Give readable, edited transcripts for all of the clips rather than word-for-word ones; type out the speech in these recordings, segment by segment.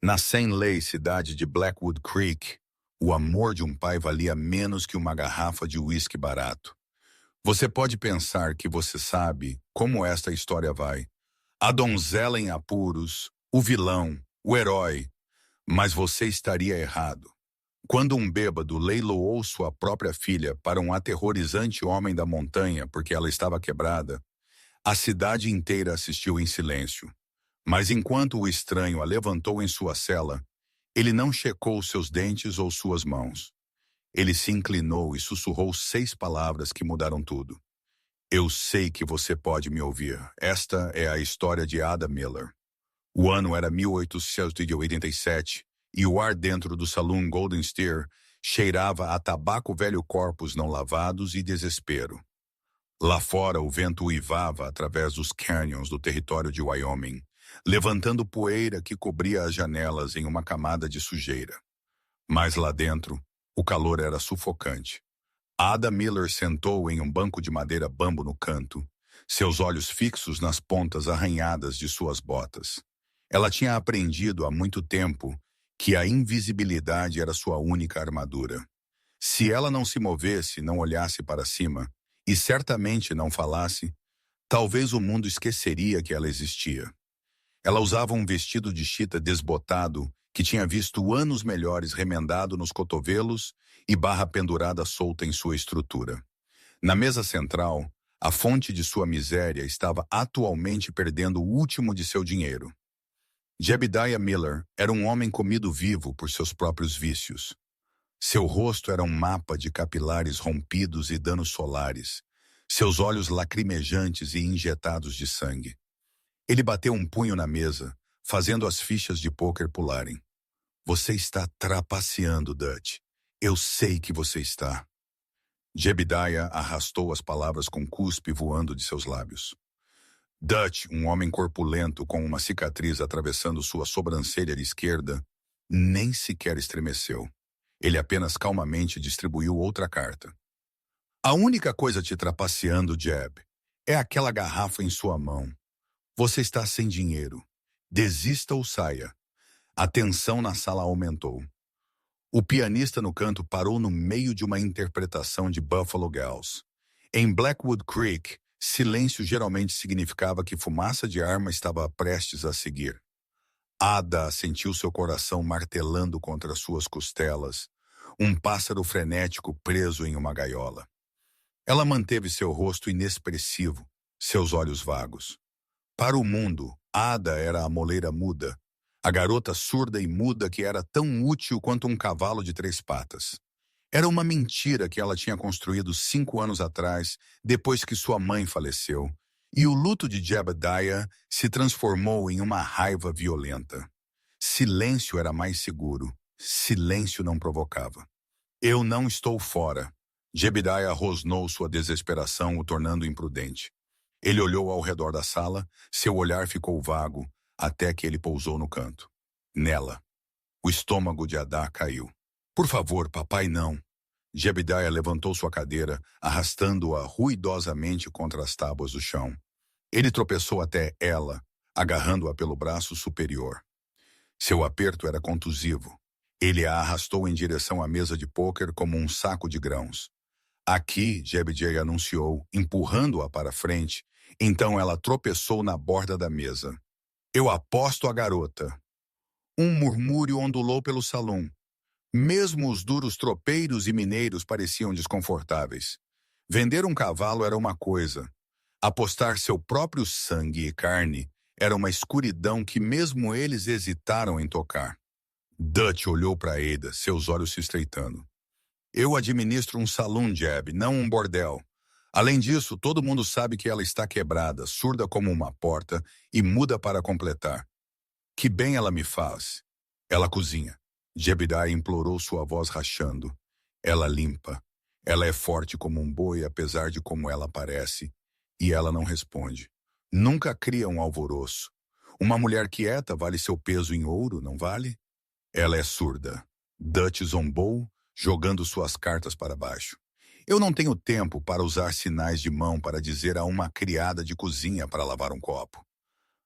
Na sem-lei cidade de Blackwood Creek, o amor de um pai valia menos que uma garrafa de uísque barato. Você pode pensar que você sabe como esta história vai. A donzela em apuros, o vilão, o herói. Mas você estaria errado. Quando um bêbado leiloou sua própria filha para um aterrorizante homem da montanha porque ela estava quebrada, a cidade inteira assistiu em silêncio. Mas enquanto o estranho a levantou em sua cela, ele não checou seus dentes ou suas mãos. Ele se inclinou e sussurrou 6 palavras que mudaram tudo. Eu sei que você pode me ouvir. Esta é a história de Ada Miller. O ano era 1887 e o ar dentro do salão Golden Steer cheirava a tabaco velho, corpos não lavados e desespero. Lá fora, o vento uivava através dos canyons do território de Wyoming, levantando poeira que cobria as janelas em uma camada de sujeira. Mas lá dentro, o calor era sufocante. Ada Miller sentou em um banco de madeira bambo no canto, seus olhos fixos nas pontas arranhadas de suas botas. Ela tinha aprendido há muito tempo que a invisibilidade era sua única armadura. Se ela não se movesse, não olhasse para cima, e certamente não falasse, talvez o mundo esqueceria que ela existia. Ela usava um vestido de chita desbotado que tinha visto anos melhores remendado nos cotovelos e barra pendurada solta em sua estrutura. Na mesa central, a fonte de sua miséria estava atualmente perdendo o último de seu dinheiro. Jebediah Miller era um homem comido vivo por seus próprios vícios. Seu rosto era um mapa de capilares rompidos e danos solares, seus olhos lacrimejantes e injetados de sangue. Ele bateu um punho na mesa, fazendo as fichas de pôquer pularem. Você está trapaceando, Dutch. Eu sei que você está. Jebediah arrastou as palavras com cuspe voando de seus lábios. Dutch, um homem corpulento com uma cicatriz atravessando sua sobrancelha esquerda, nem sequer estremeceu. Ele apenas calmamente distribuiu outra carta. A única coisa te trapaceando, Jeb, é aquela garrafa em sua mão. Você está sem dinheiro. Desista ou saia. A tensão na sala aumentou. O pianista no canto parou no meio de uma interpretação de Buffalo Gals. Em Blackwood Creek, silêncio geralmente significava que fumaça de arma estava prestes a seguir. Ada sentiu seu coração martelando contra suas costelas, um pássaro frenético preso em uma gaiola. Ela manteve seu rosto inexpressivo, seus olhos vagos. Para o mundo, Ada era a moleira muda, a garota surda e muda que era tão útil quanto um cavalo de 3 patas. Era uma mentira que ela tinha construído 5 anos atrás, depois que sua mãe faleceu, e o luto de Jebediah se transformou em uma raiva violenta. Silêncio era mais seguro, silêncio não provocava. Eu não estou fora. Jebediah rosnou sua desesperação, o tornando imprudente. Ele olhou ao redor da sala, seu olhar ficou vago, até que ele pousou no canto. Nela. O estômago de Ada caiu. Por favor, papai, não. Jebediah levantou sua cadeira, arrastando-a ruidosamente contra as tábuas do chão. Ele tropeçou até ela, agarrando-a pelo braço superior. Seu aperto era contusivo. Ele a arrastou em direção à mesa de pôquer como um saco de grãos. Aqui, Jebediah anunciou, empurrando-a para frente. Então ela tropeçou na borda da mesa. Eu aposto a garota. Um murmúrio ondulou pelo salão. Mesmo os duros tropeiros e mineiros pareciam desconfortáveis. Vender um cavalo era uma coisa. Apostar seu próprio sangue e carne era uma escuridão que mesmo eles hesitaram em tocar. Dutch olhou para Ada, seus olhos se estreitando. Eu administro um salão, Jeb, não um bordel. Além disso, todo mundo sabe que ela está quebrada, surda como uma porta e muda para completar. Que bem ela me faz. Ela cozinha. Jebediah implorou, sua voz rachando. Ela limpa. Ela é forte como um boi, apesar de como ela parece. E ela não responde. Nunca cria um alvoroço. Uma mulher quieta vale seu peso em ouro, não vale? Ela é surda. Dutch zombou, jogando suas cartas para baixo. Eu não tenho tempo para usar sinais de mão para dizer a uma criada de cozinha para lavar um copo.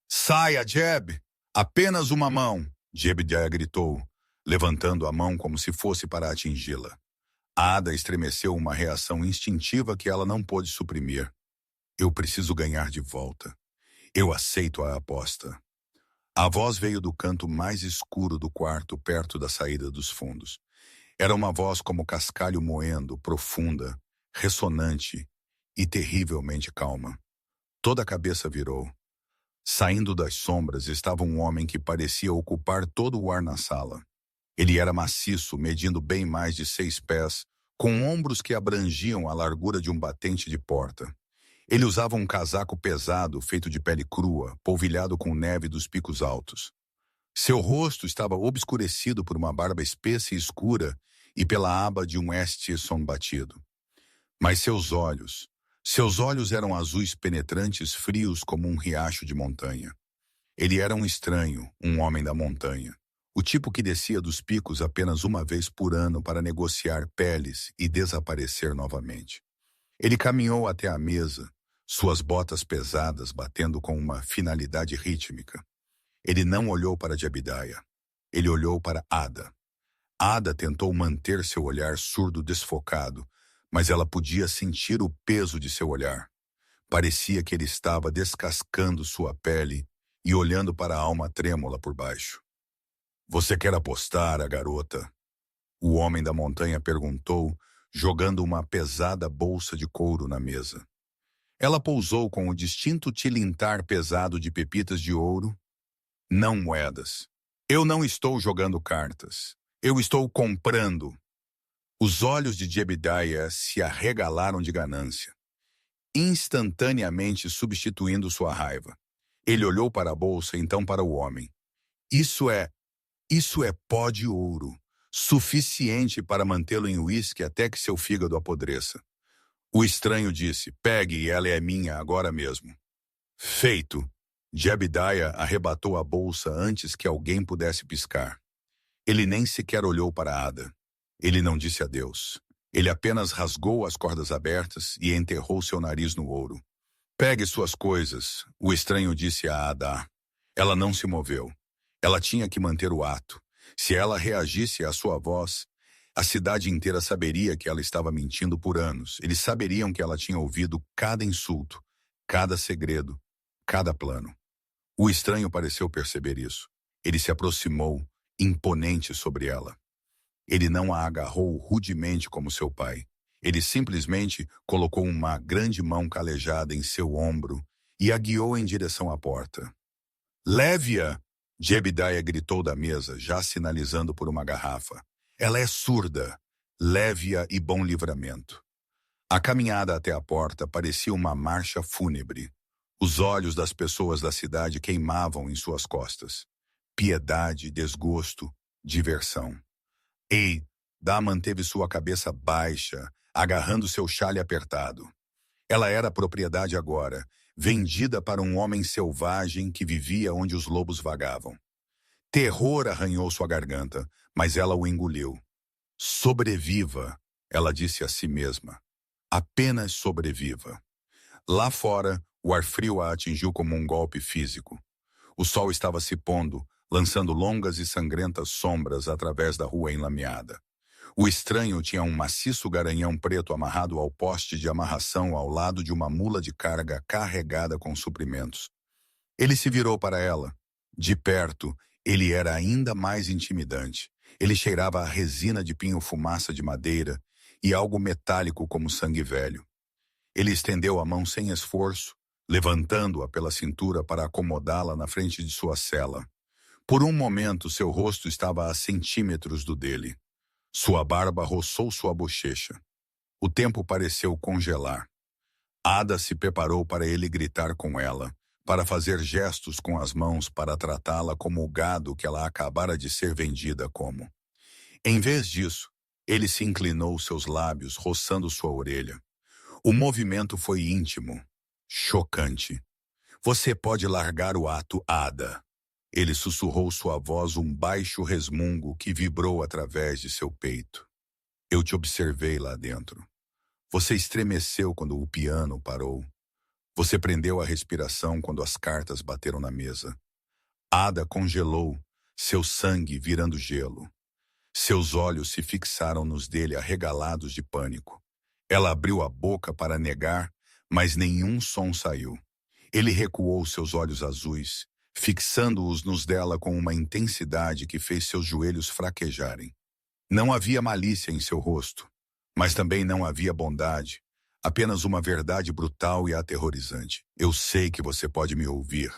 Saia, Jeb! Apenas uma mão! Jebediah gritou, levantando a mão como se fosse para atingi-la. Ada estremeceu uma reação instintiva que ela não pôde suprimir. Eu preciso ganhar de volta. Eu aceito a aposta. A voz veio do canto mais escuro do quarto, perto da saída dos fundos. Era uma voz como cascalho moendo, profunda, ressonante e terrivelmente calma. Toda a cabeça virou. Saindo das sombras estava um homem que parecia ocupar todo o ar na sala. Ele era maciço, medindo bem mais de 6 pés, com ombros que abrangiam a largura de um batente de porta. Ele usava um casaco pesado, feito de pele crua, polvilhado com neve dos picos altos. Seu rosto estava obscurecido por uma barba espessa e escura e pela aba de um Estisson batido. Mas seus olhos eram azuis penetrantes, frios como um riacho de montanha. Ele era um estranho, um homem da montanha. O tipo que descia dos picos apenas uma vez por ano para negociar peles e desaparecer novamente. Ele caminhou até a mesa, suas botas pesadas batendo com uma finalidade rítmica. Ele não olhou para Jebediah. Ele olhou para Ada. Ada tentou manter seu olhar surdo desfocado, mas ela podia sentir o peso de seu olhar. Parecia que ele estava descascando sua pele e olhando para a alma trêmula por baixo. Você quer apostar, a garota? O homem da montanha perguntou, jogando uma pesada bolsa de couro na mesa. Ela pousou com o distinto tilintar pesado de pepitas de ouro. Não moedas. Eu não estou jogando cartas. Eu estou comprando. Os olhos de Jebediah se arregalaram de ganância, instantaneamente substituindo sua raiva. Ele olhou para a bolsa, então para o homem. Isso é pó de ouro, suficiente para mantê-lo em uísque até que seu fígado apodreça. O estranho disse, pegue e ela é minha agora mesmo. Feito. Jebediah arrebatou a bolsa antes que alguém pudesse piscar. Ele nem sequer olhou para Ada. Ele não disse adeus. Ele apenas rasgou as cordas abertas e enterrou seu nariz no ouro. Pegue suas coisas, o estranho disse a Ada. Ela não se moveu. Ela tinha que manter o ato. Se ela reagisse à sua voz, a cidade inteira saberia que ela estava mentindo por anos. Eles saberiam que ela tinha ouvido cada insulto, cada segredo, cada plano. O estranho pareceu perceber isso. Ele se aproximou, imponente sobre ela. Ele não a agarrou rudemente como seu pai. Ele simplesmente colocou uma grande mão calejada em seu ombro e a guiou em direção à porta. Leve-a! Jebediah gritou da mesa, já sinalizando por uma garrafa. Ela é surda. Leve-a e bom livramento. A caminhada até a porta parecia uma marcha fúnebre. Os olhos das pessoas da cidade queimavam em suas costas. Piedade, desgosto, diversão. Ada manteve sua cabeça baixa, agarrando seu xale apertado. Ela era propriedade agora, vendida para um homem selvagem que vivia onde os lobos vagavam. Terror arranhou sua garganta, mas ela o engoliu. Sobreviva, ela disse a si mesma. Apenas sobreviva. Lá fora, o ar frio a atingiu como um golpe físico. O sol estava se pondo, lançando longas e sangrentas sombras através da rua enlameada. O estranho tinha um maciço garanhão preto amarrado ao poste de amarração ao lado de uma mula de carga carregada com suprimentos. Ele se virou para ela. De perto, ele era ainda mais intimidante. Ele cheirava a resina de pinho-fumaça de madeira e algo metálico como sangue velho. Ele estendeu a mão sem esforço, levantando-a pela cintura para acomodá-la na frente de sua cela. Por um momento, seu rosto estava a centímetros do dele. Sua barba roçou sua bochecha. O tempo pareceu congelar. Ada se preparou para ele gritar com ela, para fazer gestos com as mãos para tratá-la como o gado que ela acabara de ser vendida como. Em vez disso, ele se inclinou seus lábios, roçando sua orelha. O movimento foi íntimo, chocante. Você pode largar o ato, Ada. Ele sussurrou sua voz um baixo resmungo que vibrou através de seu peito. Eu te observei lá dentro. Você estremeceu quando o piano parou. Você prendeu a respiração quando as cartas bateram na mesa. Ada congelou, seu sangue virando gelo. Seus olhos se fixaram nos dele arregalados de pânico. Ela abriu a boca para negar, mas nenhum som saiu. Ele recuou seus olhos azuis, fixando-os nos dela com uma intensidade que fez seus joelhos fraquejarem. Não havia malícia em seu rosto, mas também não havia bondade, apenas uma verdade brutal e aterrorizante. Eu sei que você pode me ouvir.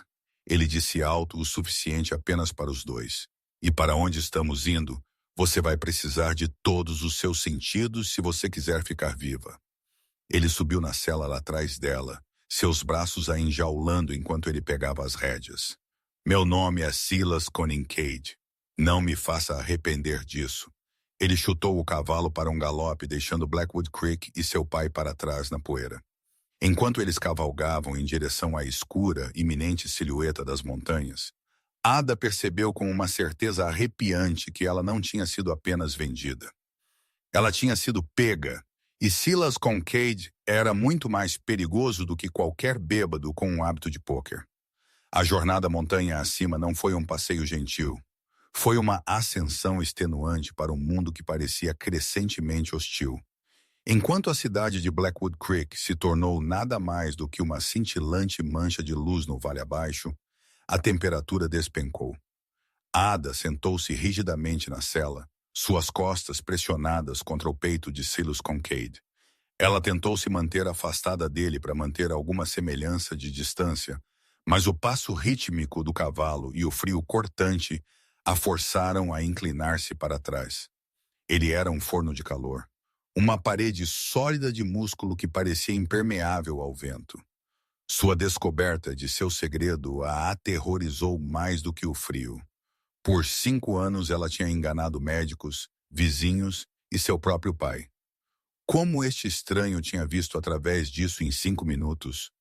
Ele disse alto o suficiente apenas para os dois. E para onde estamos indo, você vai precisar de todos os seus sentidos se você quiser ficar viva. Ele subiu na cela lá atrás dela, seus braços a enjaulando enquanto ele pegava as rédeas. Meu nome é Silas Conincade. Não me faça arrepender disso. Ele chutou o cavalo para um galope, deixando Blackwood Creek e seu pai para trás na poeira. Enquanto eles cavalgavam em direção à escura, iminente silhueta das montanhas, Ada percebeu com uma certeza arrepiante que ela não tinha sido apenas vendida. Ela tinha sido pega, e Silas Conincade era muito mais perigoso do que qualquer bêbado com um hábito de pôquer. A jornada montanha acima não foi um passeio gentil. Foi uma ascensão extenuante para um mundo que parecia crescentemente hostil. Enquanto a cidade de Blackwood Creek se tornou nada mais do que uma cintilante mancha de luz no vale abaixo, a temperatura despencou. Ada sentou-se rigidamente na cela, suas costas pressionadas contra o peito de Silas Conincade. Ela tentou se manter afastada dele para manter alguma semelhança de distância, mas o passo rítmico do cavalo e o frio cortante a forçaram a inclinar-se para trás. Ele era um forno de calor, uma parede sólida de músculo que parecia impermeável ao vento. Sua descoberta de seu segredo a aterrorizou mais do que o frio. Por 5 anos ela tinha enganado médicos, vizinhos e seu próprio pai. Como este estranho tinha visto através disso em 5 minutos?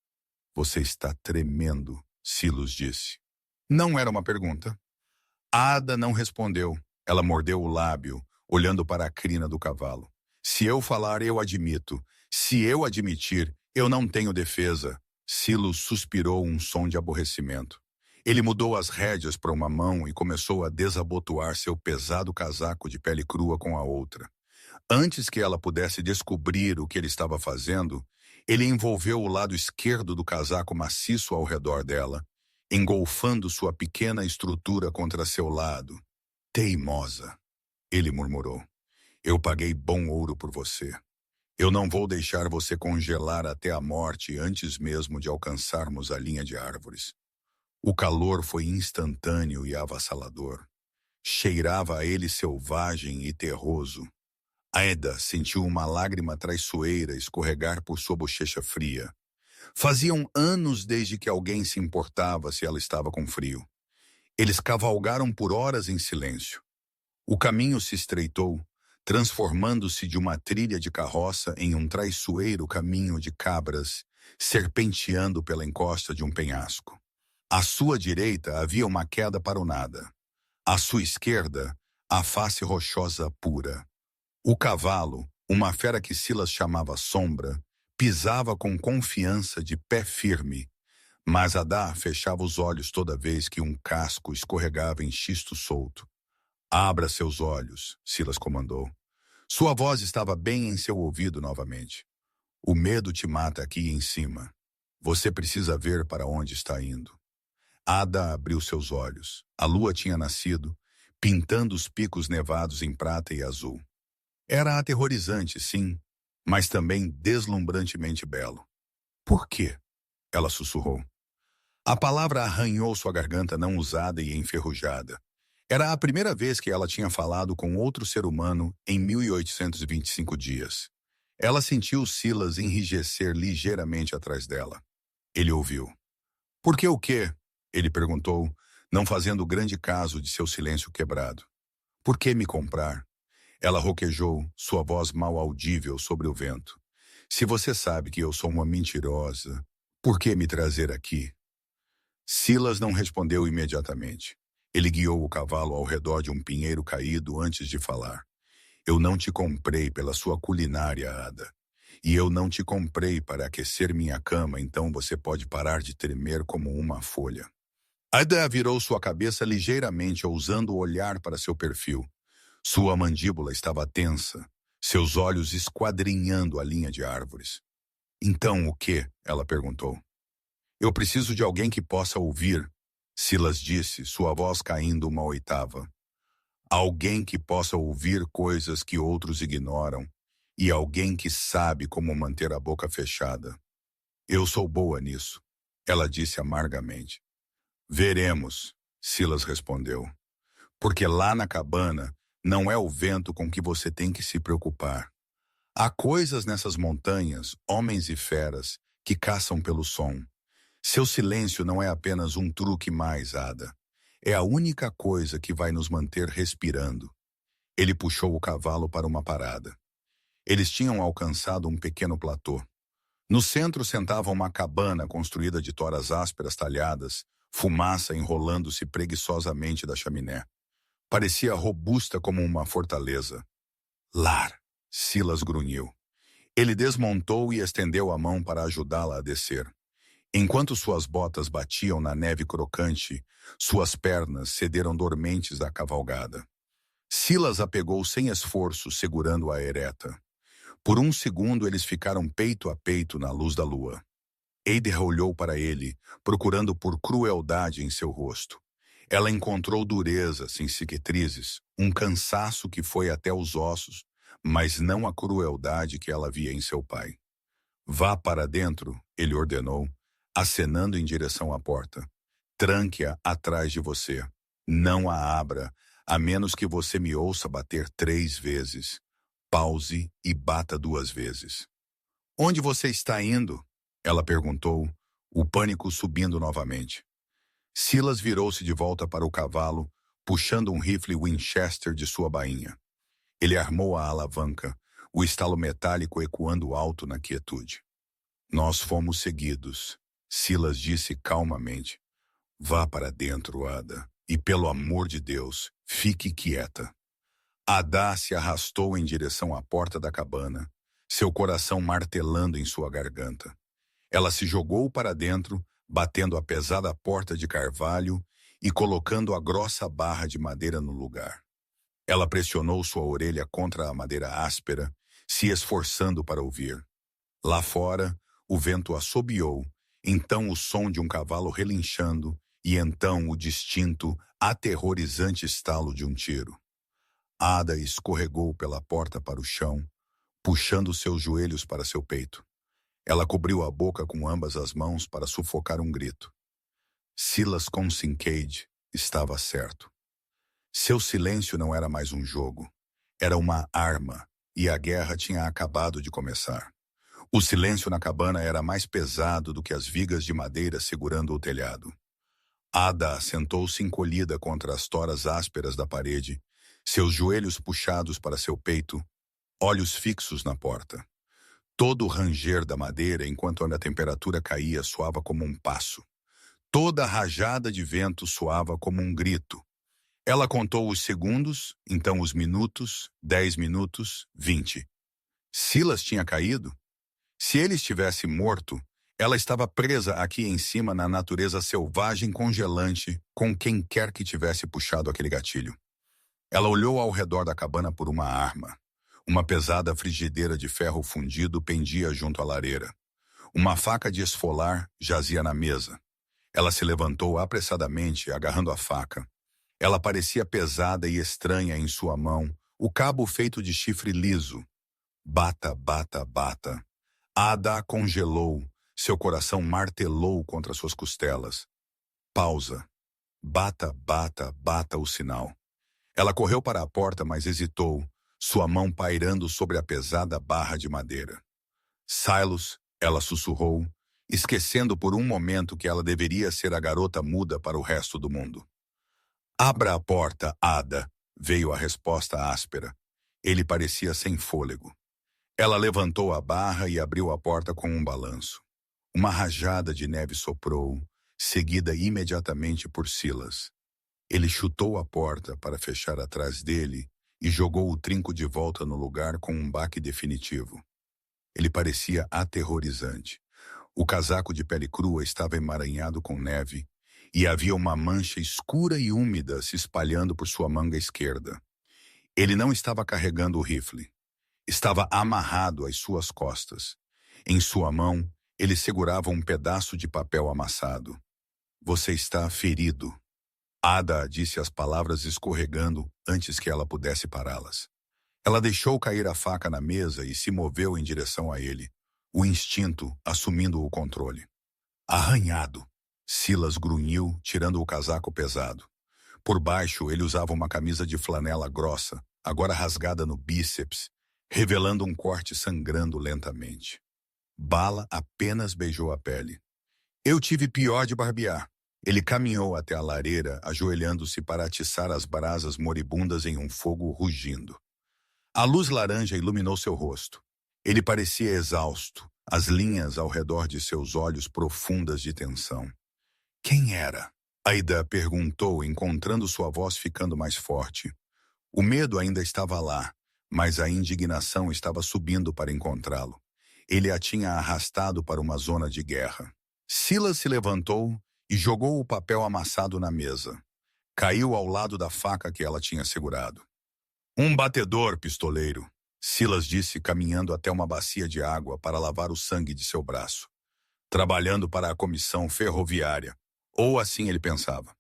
Você está tremendo, Silas disse. Não era uma pergunta. Ada não respondeu. Ela mordeu o lábio, olhando para a crina do cavalo. Se eu falar, eu admito. Se eu admitir, eu não tenho defesa. Silas suspirou um som de aborrecimento. Ele mudou as rédeas para uma mão e começou a desabotoar seu pesado casaco de pele crua com a outra. Antes que ela pudesse descobrir o que ele estava fazendo, ele envolveu o lado esquerdo do casaco maciço ao redor dela, engolfando sua pequena estrutura contra seu lado. Teimosa, ele murmurou. Eu paguei bom ouro por você. Eu não vou deixar você congelar até a morte antes mesmo de alcançarmos a linha de árvores. O calor foi instantâneo e avassalador. Cheirava a ele selvagem e terroso. Ada sentiu uma lágrima traiçoeira escorregar por sua bochecha fria. Faziam anos desde que alguém se importava se ela estava com frio. Eles cavalgaram por horas em silêncio. O caminho se estreitou, transformando-se de uma trilha de carroça em um traiçoeiro caminho de cabras, serpenteando pela encosta de um penhasco. À sua direita havia uma queda para o nada. À sua esquerda, a face rochosa pura. O cavalo, uma fera que Silas chamava Sombra, pisava com confiança de pé firme, mas Ada fechava os olhos toda vez que um casco escorregava em xisto solto. Abra seus olhos, Silas comandou. Sua voz estava bem em seu ouvido novamente. O medo te mata aqui em cima. Você precisa ver para onde está indo. Ada abriu seus olhos. A lua tinha nascido, pintando os picos nevados em prata e azul. Era aterrorizante, sim, mas também deslumbrantemente belo. Por quê? Ela sussurrou. A palavra arranhou sua garganta não usada e enferrujada. Era a primeira vez que ela tinha falado com outro ser humano em 1825 dias. Ela sentiu Silas enrijecer ligeiramente atrás dela. Ele ouviu. Por que o quê? Ele perguntou, não fazendo grande caso de seu silêncio quebrado. Por que me comprar? Ela roquejou, sua voz mal audível sobre o vento. Se você sabe que eu sou uma mentirosa, por que me trazer aqui? Silas não respondeu imediatamente. Ele guiou o cavalo ao redor de um pinheiro caído antes de falar. Eu não te comprei pela sua culinária, Ada. E eu não te comprei para aquecer minha cama, então você pode parar de tremer como uma folha. Ada virou sua cabeça ligeiramente, ousando olhar para seu perfil. Sua mandíbula estava tensa, seus olhos esquadrinhando a linha de árvores. Então, o que? Ela perguntou. Eu preciso de alguém que possa ouvir, Silas disse, sua voz caindo uma oitava. Alguém que possa ouvir coisas que outros ignoram e alguém que sabe como manter a boca fechada. Eu sou boa nisso, ela disse amargamente. Veremos, Silas respondeu. Porque lá na cabana não é o vento com que você tem que se preocupar. Há coisas nessas montanhas, homens e feras, que caçam pelo som. Seu silêncio não é apenas um truque mais, Ada. É a única coisa que vai nos manter respirando. Ele puxou o cavalo para uma parada. Eles tinham alcançado um pequeno platô. No centro sentava uma cabana construída de toras ásperas talhadas, fumaça enrolando-se preguiçosamente da chaminé. Parecia robusta como uma fortaleza. Lar, Silas grunhiu. Ele desmontou e estendeu a mão para ajudá-la a descer. Enquanto suas botas batiam na neve crocante, suas pernas cederam dormentes da cavalgada. Silas a pegou sem esforço, segurando-a ereta. Por um segundo eles ficaram peito a peito na luz da lua. Eider olhou para ele, procurando por crueldade em seu rosto. Ela encontrou dureza, sem cicatrizes, um cansaço que foi até os ossos, mas não a crueldade que ela via em seu pai. Vá para dentro, ele ordenou, acenando em direção à porta. Tranque-a atrás de você. Não a abra, a menos que você me ouça bater 3 vezes. Pause e bata 2 vezes. Onde você está indo? Ela perguntou, o pânico subindo novamente. Silas virou-se de volta para o cavalo, puxando um rifle Winchester de sua bainha. Ele armou a alavanca, o estalo metálico ecoando alto na quietude. Nós fomos seguidos, Silas disse calmamente. Vá para dentro, Ada, e pelo amor de Deus, fique quieta. Ada se arrastou em direção à porta da cabana, seu coração martelando em sua garganta. Ela se jogou para dentro, batendo a pesada porta de carvalho e colocando a grossa barra de madeira no lugar. Ela pressionou sua orelha contra a madeira áspera, se esforçando para ouvir. Lá fora, o vento assobiou, então o som de um cavalo relinchando e então o distinto, aterrorizante estalo de um tiro. Ada escorregou pela porta para o chão, puxando seus joelhos para seu peito. Ela cobriu a boca com ambas as mãos para sufocar um grito. Silas Kincaid estava certo. Seu silêncio não era mais um jogo. Era uma arma, e a guerra tinha acabado de começar. O silêncio na cabana era mais pesado do que as vigas de madeira segurando o telhado. Ada sentou-se encolhida contra as toras ásperas da parede, seus joelhos puxados para seu peito, olhos fixos na porta. Todo o ranger da madeira, enquanto a temperatura caía, soava como um passo. Toda rajada de vento soava como um grito. Ela contou os segundos, então os minutos, 10 minutos, 20. Silas tinha caído? Se ele estivesse morto, ela estava presa aqui em cima na natureza selvagem congelante com quem quer que tivesse puxado aquele gatilho. Ela olhou ao redor da cabana por uma arma. Uma pesada frigideira de ferro fundido pendia junto à lareira. Uma faca de esfolar jazia na mesa. Ela se levantou apressadamente, agarrando a faca. Ela parecia pesada e estranha em sua mão, o cabo feito de chifre liso. Bata, bata, bata. Ada congelou, seu coração martelou contra suas costelas. Pausa. Bata, bata, bata o sinal. Ela correu para a porta, mas hesitou, sua mão pairando sobre a pesada barra de madeira. Silas, ela sussurrou, esquecendo por um momento que ela deveria ser a garota muda para o resto do mundo. Abra a porta, Ada, veio a resposta áspera. Ele parecia sem fôlego. Ela levantou a barra e abriu a porta com um balanço. Uma rajada de neve soprou, seguida imediatamente por Silas. Ele chutou a porta para fechar atrás dele e jogou o trinco de volta no lugar com um baque definitivo. Ele parecia aterrorizante. O casaco de pele crua estava emaranhado com neve, e havia uma mancha escura e úmida se espalhando por sua manga esquerda. Ele não estava carregando o rifle. Estava amarrado às suas costas. Em sua mão, ele segurava um pedaço de papel amassado. Você está ferido. Ada disse as palavras escorregando antes que ela pudesse pará-las. Ela deixou cair a faca na mesa e se moveu em direção a ele, o instinto assumindo o controle. Arranhado. Silas grunhiu, tirando o casaco pesado. Por baixo, ele usava uma camisa de flanela grossa, agora rasgada no bíceps, revelando um corte sangrando lentamente. Bala apenas beijou a pele. Eu tive pior de barbear. Ele caminhou até a lareira, ajoelhando-se para atiçar as brasas moribundas em um fogo rugindo. A luz laranja iluminou seu rosto. Ele parecia exausto, as linhas ao redor de seus olhos profundas de tensão. Quem era? Aida perguntou, encontrando sua voz ficando mais forte. O medo ainda estava lá, mas a indignação estava subindo para encontrá-lo. Ele a tinha arrastado para uma zona de guerra. Silas se levantou e jogou o papel amassado na mesa. Caiu ao lado da faca que ela tinha segurado. Um batedor, pistoleiro, Silas disse, caminhando até uma bacia de água para lavar o sangue de seu braço. Trabalhando para a comissão ferroviária. Ou assim ele pensava.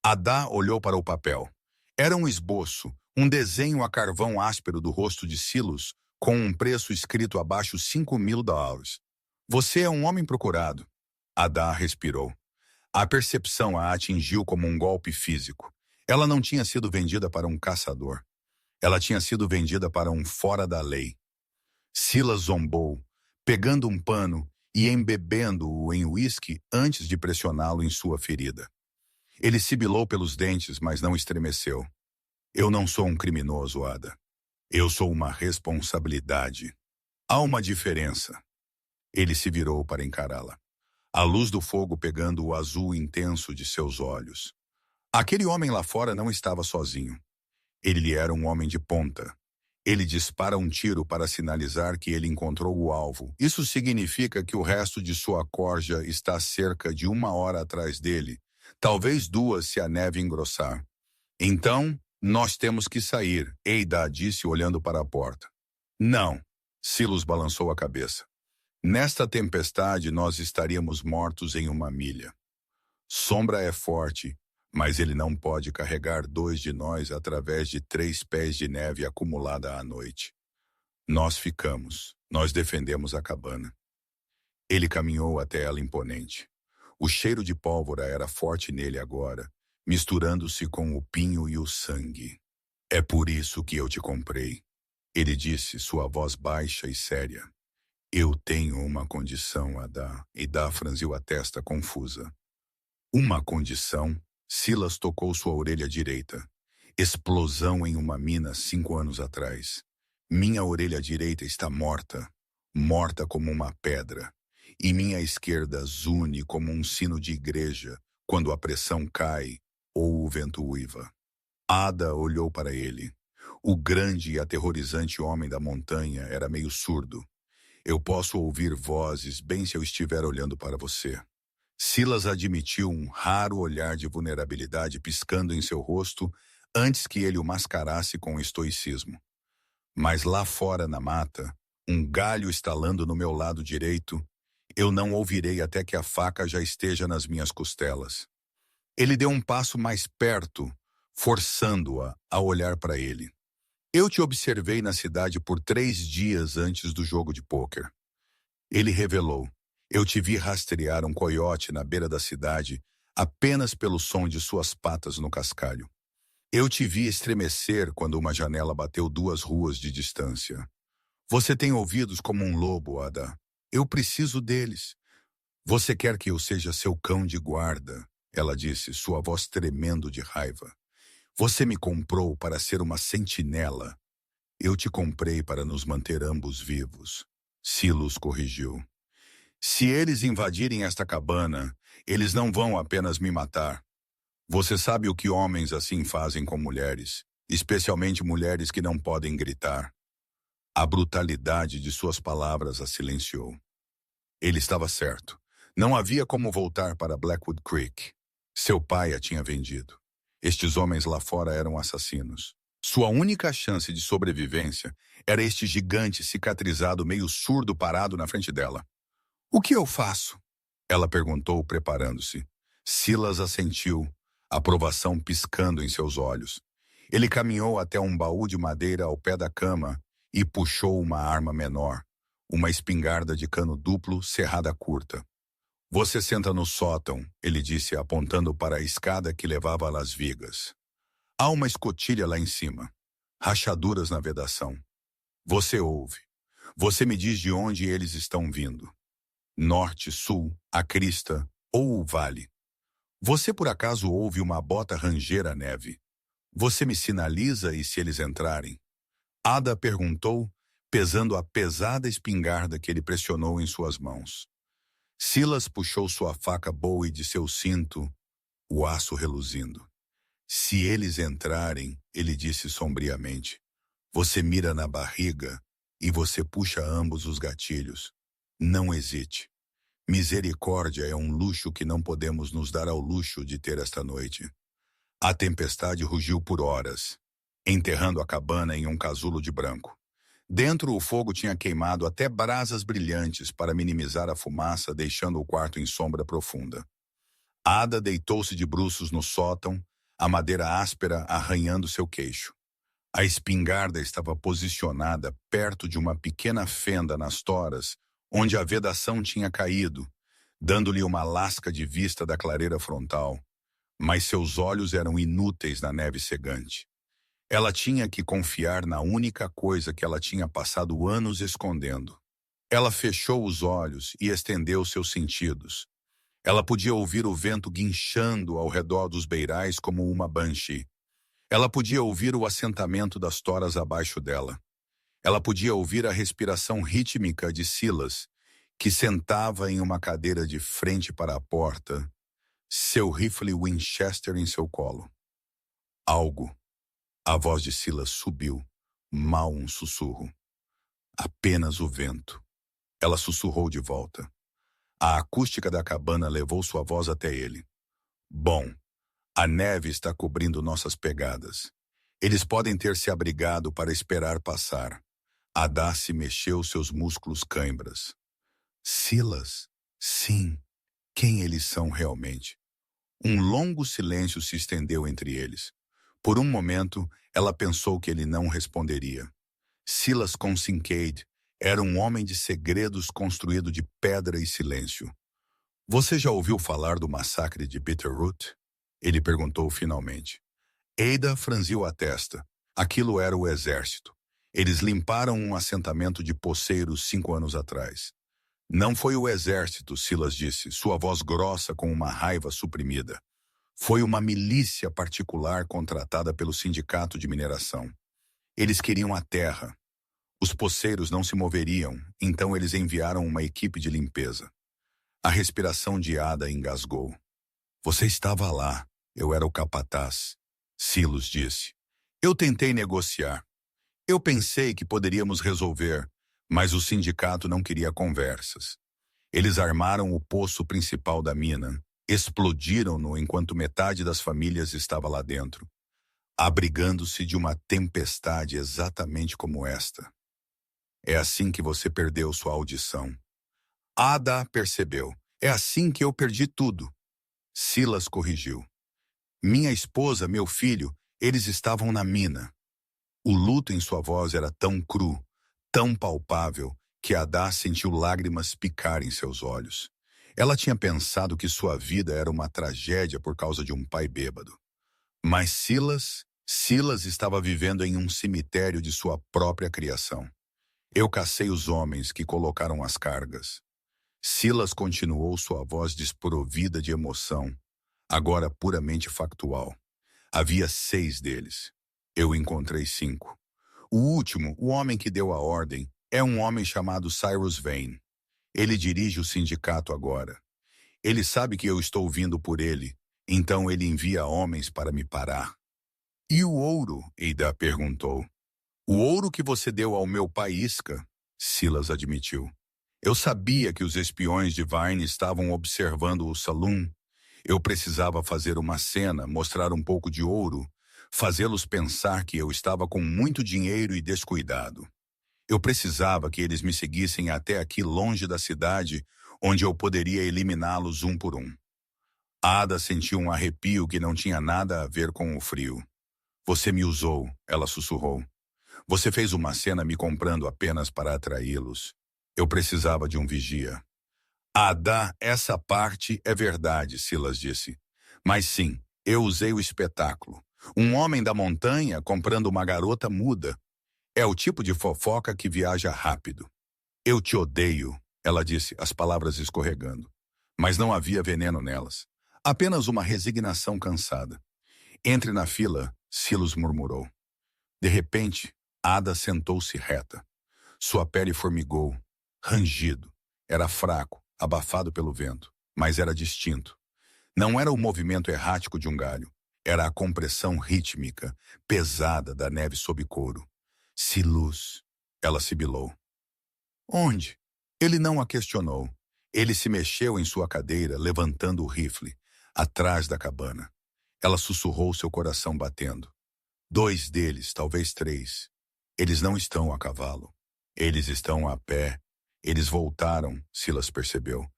Ada olhou para o papel. Era um esboço, um desenho a carvão áspero do rosto de Silas, com um preço escrito abaixo $5.000. Você é um homem procurado. Ada respirou. A percepção a atingiu como um golpe físico. Ela não tinha sido vendida para um caçador. Ela tinha sido vendida para um fora da lei. Silas zombou, pegando um pano e embebendo-o em uísque antes de pressioná-lo em sua ferida. Ele sibilou pelos dentes, mas não estremeceu. Eu não sou um criminoso, Ada. Eu sou uma responsabilidade. Há uma diferença. Ele se virou para encará-la. A luz do fogo pegando o azul intenso de seus olhos. Aquele homem lá fora não estava sozinho. Ele era um homem de ponta. Ele dispara um tiro para sinalizar que ele encontrou o alvo. Isso significa que o resto de sua corja está cerca de 1 hora atrás dele, talvez 2 se a neve engrossar. Então, nós temos que sair, Ada disse olhando para a porta. Não, Silas balançou a cabeça. Nesta tempestade nós estaríamos mortos em 1 milha. Sombra é forte, mas ele não pode carregar 2 de nós através de 3 pés de neve acumulada à noite. Nós ficamos, nós defendemos a cabana. Ele caminhou até ela imponente. O cheiro de pólvora era forte nele agora, misturando-se com o pinho e o sangue. É por isso que eu te comprei, ele disse, sua voz baixa e séria. Eu tenho uma condição, Ada. Ada franziu a testa confusa. Uma condição? Silas tocou sua orelha direita. Explosão em uma mina 5 anos atrás. Minha orelha direita está morta. Morta como uma pedra. E minha esquerda zune como um sino de igreja quando a pressão cai ou o vento uiva. Ada olhou para ele. O grande e aterrorizante homem da montanha era meio surdo. Eu posso ouvir vozes bem se eu estiver olhando para você. Silas admitiu um raro olhar de vulnerabilidade piscando em seu rosto antes que ele o mascarasse com estoicismo. Mas lá fora na mata, um galho estalando no meu lado direito, eu não ouvirei até que a faca já esteja nas minhas costelas. Ele deu um passo mais perto, forçando-a a olhar para ele. Eu te observei na cidade por 3 dias antes do jogo de pôquer. Ele revelou. Eu te vi rastrear um coiote na beira da cidade apenas pelo som de suas patas no cascalho. Eu te vi estremecer quando uma janela bateu 2 ruas de distância. Você tem ouvidos como um lobo, Ada. Eu preciso deles. Você quer que eu seja seu cão de guarda, ela disse, sua voz tremendo de raiva. Você me comprou para ser uma sentinela. Eu te comprei para nos manter ambos vivos. Silas corrigiu. Se eles invadirem esta cabana, eles não vão apenas me matar. Você sabe o que homens assim fazem com mulheres, especialmente mulheres que não podem gritar. A brutalidade de suas palavras a silenciou. Ele estava certo. Não havia como voltar para Blackwood Creek. Seu pai a tinha vendido. Estes homens lá fora eram assassinos. Sua única chance de sobrevivência era este gigante cicatrizado meio surdo parado na frente dela. O que eu faço? Ela perguntou, preparando-se. Silas assentiu, aprovação piscando em seus olhos. Ele caminhou até um baú de madeira ao pé da cama e puxou uma arma menor, uma espingarda de cano duplo cerrada curta. Você senta no sótão, ele disse, apontando para a escada que levava a Las Vigas. Há uma escotilha lá em cima. Rachaduras na vedação. Você ouve. Você me diz de onde eles estão vindo. Norte, sul, a crista ou o vale. Você por acaso ouve uma bota ranger a neve? Você me sinaliza e se eles entrarem? Ada perguntou, pesando a pesada espingarda que ele pressionou em suas mãos. Silas puxou sua faca Bowie de seu cinto, o aço reluzindo. Se eles entrarem, ele disse sombriamente, você mira na barriga e você puxa ambos os gatilhos. Não hesite. Misericórdia é um luxo que não podemos nos dar ao luxo de ter esta noite. A tempestade rugiu por horas, enterrando a cabana em um casulo de branco. Dentro o fogo tinha queimado até brasas brilhantes para minimizar a fumaça, deixando o quarto em sombra profunda. Ada deitou-se de bruços no sótão, a madeira áspera arranhando seu queixo. A espingarda estava posicionada perto de uma pequena fenda nas toras, onde a vedação tinha caído, dando-lhe uma lasca de vista da clareira frontal. Mas seus olhos eram inúteis na neve cegante. Ela tinha que confiar na única coisa que ela tinha passado anos escondendo. Ela fechou os olhos e estendeu seus sentidos. Ela podia ouvir o vento guinchando ao redor dos beirais como uma banshee. Ela podia ouvir o assentamento das toras abaixo dela. Ela podia ouvir a respiração rítmica de Silas, que sentava em uma cadeira de frente para a porta, seu rifle Winchester em seu colo. Algo. A voz de Silas subiu, mal um sussurro. Apenas o vento. Ela sussurrou de volta. A acústica da cabana levou sua voz até ele. Bom, a neve está cobrindo nossas pegadas. Eles podem ter se abrigado para esperar passar. Adá se mexeu seus músculos cãibras. Silas? Sim. Quem eles são realmente? Um longo silêncio se estendeu entre eles. Por um momento, ela pensou que ele não responderia. Silas Kincaid era um homem de segredos construído de pedra e silêncio. Você já ouviu falar do massacre de Bitterroot? Ele perguntou finalmente. Ada franziu a testa. Aquilo era o exército. Eles limparam um assentamento de poceiros 5 anos atrás. Não foi o exército, Silas disse, sua voz grossa com uma raiva suprimida. Foi uma milícia particular contratada pelo sindicato de mineração. Eles queriam a terra. Os poceiros não se moveriam, então eles enviaram uma equipe de limpeza. A respiração de Ada engasgou. Você estava lá. Eu era o capataz. Silas disse. Eu tentei negociar. Eu pensei que poderíamos resolver, mas o sindicato não queria conversas. Eles armaram o poço principal da mina. Explodiram-no enquanto metade das famílias estava lá dentro, abrigando-se de uma tempestade exatamente como esta. É assim que você perdeu sua audição. Ada percebeu. É assim que eu perdi tudo. Silas corrigiu. Minha esposa, meu filho, eles estavam na mina. O luto em sua voz era tão cru, tão palpável, que Ada sentiu lágrimas picar em seus olhos. Ela tinha pensado que sua vida era uma tragédia por causa de um pai bêbado. Mas Silas estava vivendo em um cemitério de sua própria criação. Eu cacei os homens que colocaram as cargas. Silas continuou, sua voz desprovida de emoção, agora puramente factual. Havia 6 deles. Eu encontrei 5. O último, o homem que deu a ordem, é um homem chamado Cyrus Vane. Ele dirige o sindicato agora. Ele sabe que eu estou vindo por ele, então ele envia homens para me parar. E o ouro? Ada perguntou. O ouro que você deu ao meu pai Isca? Silas admitiu. Eu sabia que os espiões de Vine estavam observando o saloon. Eu precisava fazer uma cena, mostrar um pouco de ouro, fazê-los pensar que eu estava com muito dinheiro e descuidado. Eu precisava que eles me seguissem até aqui longe da cidade, onde eu poderia eliminá-los um por um. Ada sentiu um arrepio que não tinha nada a ver com o frio. Você me usou, ela sussurrou. Você fez uma cena me comprando apenas para atraí-los. Eu precisava de um vigia. Ada, essa parte é verdade, Silas disse. Mas sim, eu usei o espetáculo. Um homem da montanha comprando uma garota muda. É o tipo de fofoca que viaja rápido. Eu te odeio, ela disse, as palavras escorregando. Mas não havia veneno nelas. Apenas uma resignação cansada. Entre na fila, Silas murmurou. De repente, Ada sentou-se reta. Sua pele formigou, rangido. Era fraco, abafado pelo vento, mas era distinto. Não era o movimento errático de um galho. Era a compressão rítmica, pesada da neve sob couro. Silas, ela sibilou. Onde? Ele não a questionou. Ele se mexeu em sua cadeira, levantando o rifle, atrás da cabana. Ela sussurrou, seu coração batendo. 2 deles, talvez 3. Eles não estão a cavalo. Eles estão a pé. Eles voltaram, Silas percebeu.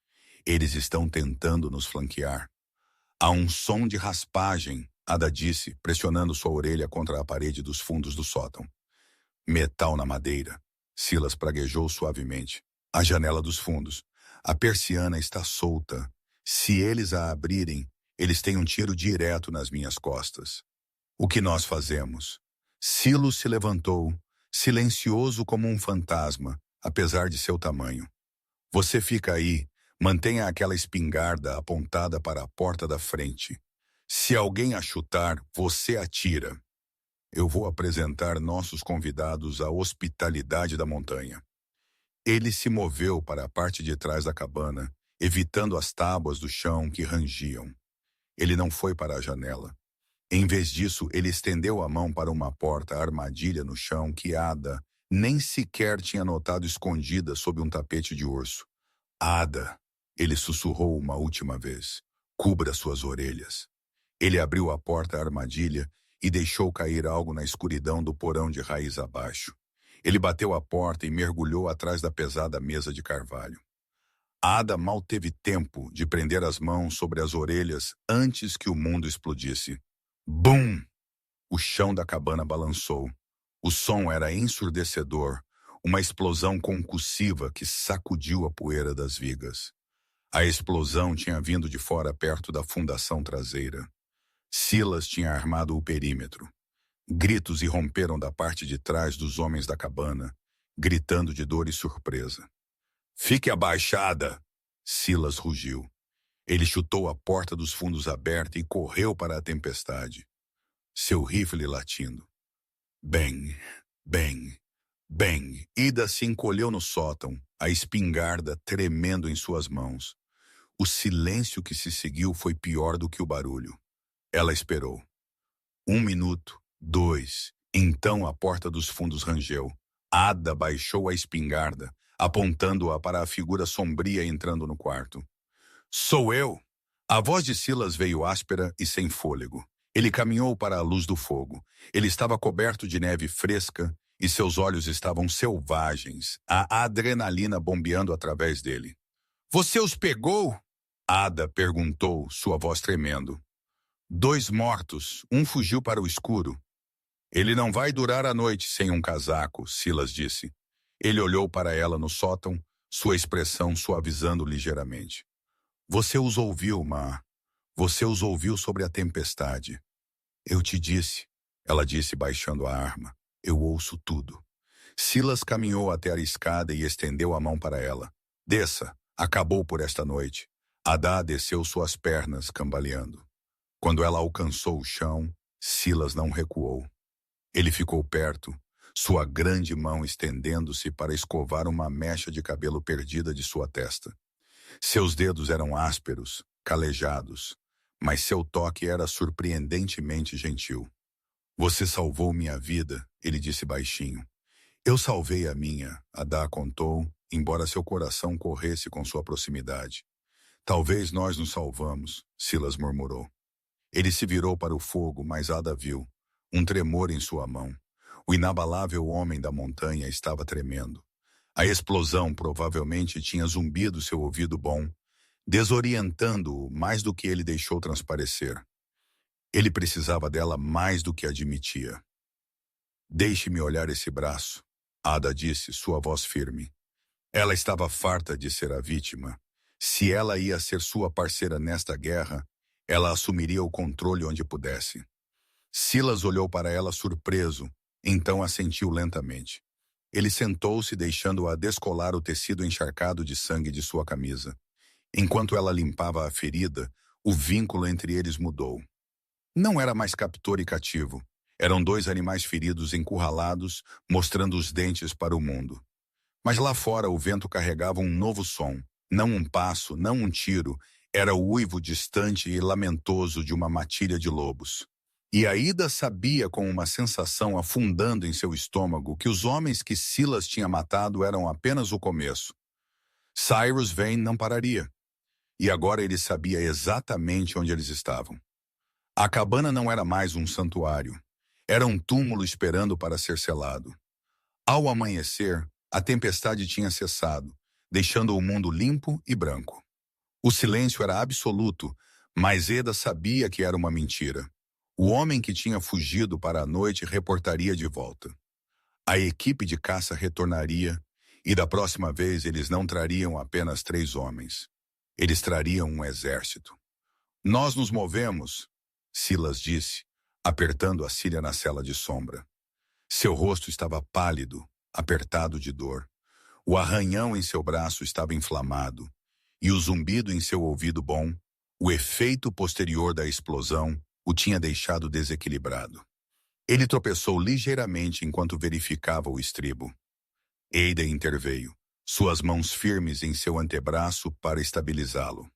Eles estão tentando nos flanquear. Há um som de raspagem, Ada disse, pressionando sua orelha contra a parede dos fundos do sótão. Metal na madeira. Silas praguejou suavemente. A janela dos fundos. A persiana está solta. Se eles a abrirem, eles têm um tiro direto nas minhas costas. O que nós fazemos? Silas se levantou, silencioso como um fantasma, apesar de seu tamanho. Você fica aí, mantenha aquela espingarda apontada para a porta da frente. Se alguém a chutar, você atira. Eu vou apresentar nossos convidados à hospitalidade da montanha. Ele se moveu para a parte de trás da cabana, evitando as tábuas do chão que rangiam. Ele não foi para a janela. Em vez disso, ele estendeu a mão para uma porta-armadilha no chão que Ada nem sequer tinha notado escondida sob um tapete de urso. Ada, ele sussurrou uma última vez, cubra suas orelhas. Ele abriu a porta-armadilha e deixou cair algo na escuridão do porão de raiz abaixo. Ele bateu a porta e mergulhou atrás da pesada mesa de carvalho. Ada mal teve tempo de prender as mãos sobre as orelhas antes que o mundo explodisse. Bum! O chão da cabana balançou. O som era ensurdecedor, uma explosão concussiva que sacudiu a poeira das vigas. A explosão tinha vindo de fora perto da fundação traseira. Silas tinha armado o perímetro. Gritos irromperam da parte de trás dos homens da cabana, gritando de dor e surpresa. Fique abaixada! Silas rugiu. Ele chutou a porta dos fundos aberta e correu para a tempestade. Seu rifle latindo. Bang, bang, bang. Ida se encolheu no sótão, a espingarda tremendo em suas mãos. O silêncio que se seguiu foi pior do que o barulho. Ela esperou. 1 minuto, 2. Então a porta dos fundos rangeu. Ada baixou a espingarda, apontando-a para a figura sombria entrando no quarto. Sou eu! A voz de Silas veio áspera e sem fôlego. Ele caminhou para a luz do fogo. Ele estava coberto de neve fresca e seus olhos estavam selvagens, a adrenalina bombeando através dele. Você os pegou? Ada perguntou, sua voz tremendo. 2 mortos, um fugiu para o escuro. Ele não vai durar a noite sem um casaco, Silas disse. Ele olhou para ela no sótão, sua expressão suavizando ligeiramente. Você os ouviu, Ma. Você os ouviu sobre a tempestade. Eu te disse, ela disse baixando a arma. Eu ouço tudo. Silas caminhou até a escada e estendeu a mão para ela. Desça, acabou por esta noite. Ada desceu suas pernas, cambaleando. Quando ela alcançou o chão, Silas não recuou. Ele ficou perto, sua grande mão estendendo-se para escovar uma mecha de cabelo perdida de sua testa. Seus dedos eram ásperos, calejados, mas seu toque era surpreendentemente gentil. Você salvou minha vida, ele disse baixinho. Eu salvei a minha, Ada contou, embora seu coração corresse com sua proximidade. Talvez nós nos salvamos, Silas murmurou. Ele se virou para o fogo, mas Ada viu um tremor em sua mão. O inabalável homem da montanha estava tremendo. A explosão provavelmente tinha zumbido seu ouvido bom, desorientando-o mais do que ele deixou transparecer. Ele precisava dela mais do que admitia. Deixe-me olhar esse braço, Ada disse, sua voz firme. Ela estava farta de ser a vítima. Se ela ia ser sua parceira nesta guerra, ela assumiria o controle onde pudesse. Silas olhou para ela surpreso, então assentiu lentamente. Ele sentou-se, deixando-a descolar o tecido encharcado de sangue de sua camisa. Enquanto ela limpava a ferida, o vínculo entre eles mudou. Não era mais captor e cativo. Eram dois animais feridos encurralados, mostrando os dentes para o mundo. Mas lá fora o vento carregava um novo som. Não um passo, não um tiro. Era o uivo distante e lamentoso de uma matilha de lobos. E Aida sabia com uma sensação afundando em seu estômago que os homens que Silas tinha matado eram apenas o começo. Cyrus Vane não pararia. E agora ele sabia exatamente onde eles estavam. A cabana não era mais um santuário. Era um túmulo esperando para ser selado. Ao amanhecer, a tempestade tinha cessado, deixando o mundo limpo e branco. O silêncio era absoluto, mas Eda sabia que era uma mentira. O homem que tinha fugido para a noite reportaria de volta. A equipe de caça retornaria, e da próxima vez eles não trariam apenas 3 homens. Eles trariam um exército. Nós nos movemos, Silas disse, apertando a Cília na cela de sombra. Seu rosto estava pálido, apertado de dor. O arranhão em seu braço estava inflamado, e o zumbido em seu ouvido bom, o efeito posterior da explosão, o tinha deixado desequilibrado. Ele tropeçou ligeiramente enquanto verificava o estribo. Ada interveio, suas mãos firmes em seu antebraço para estabilizá-lo.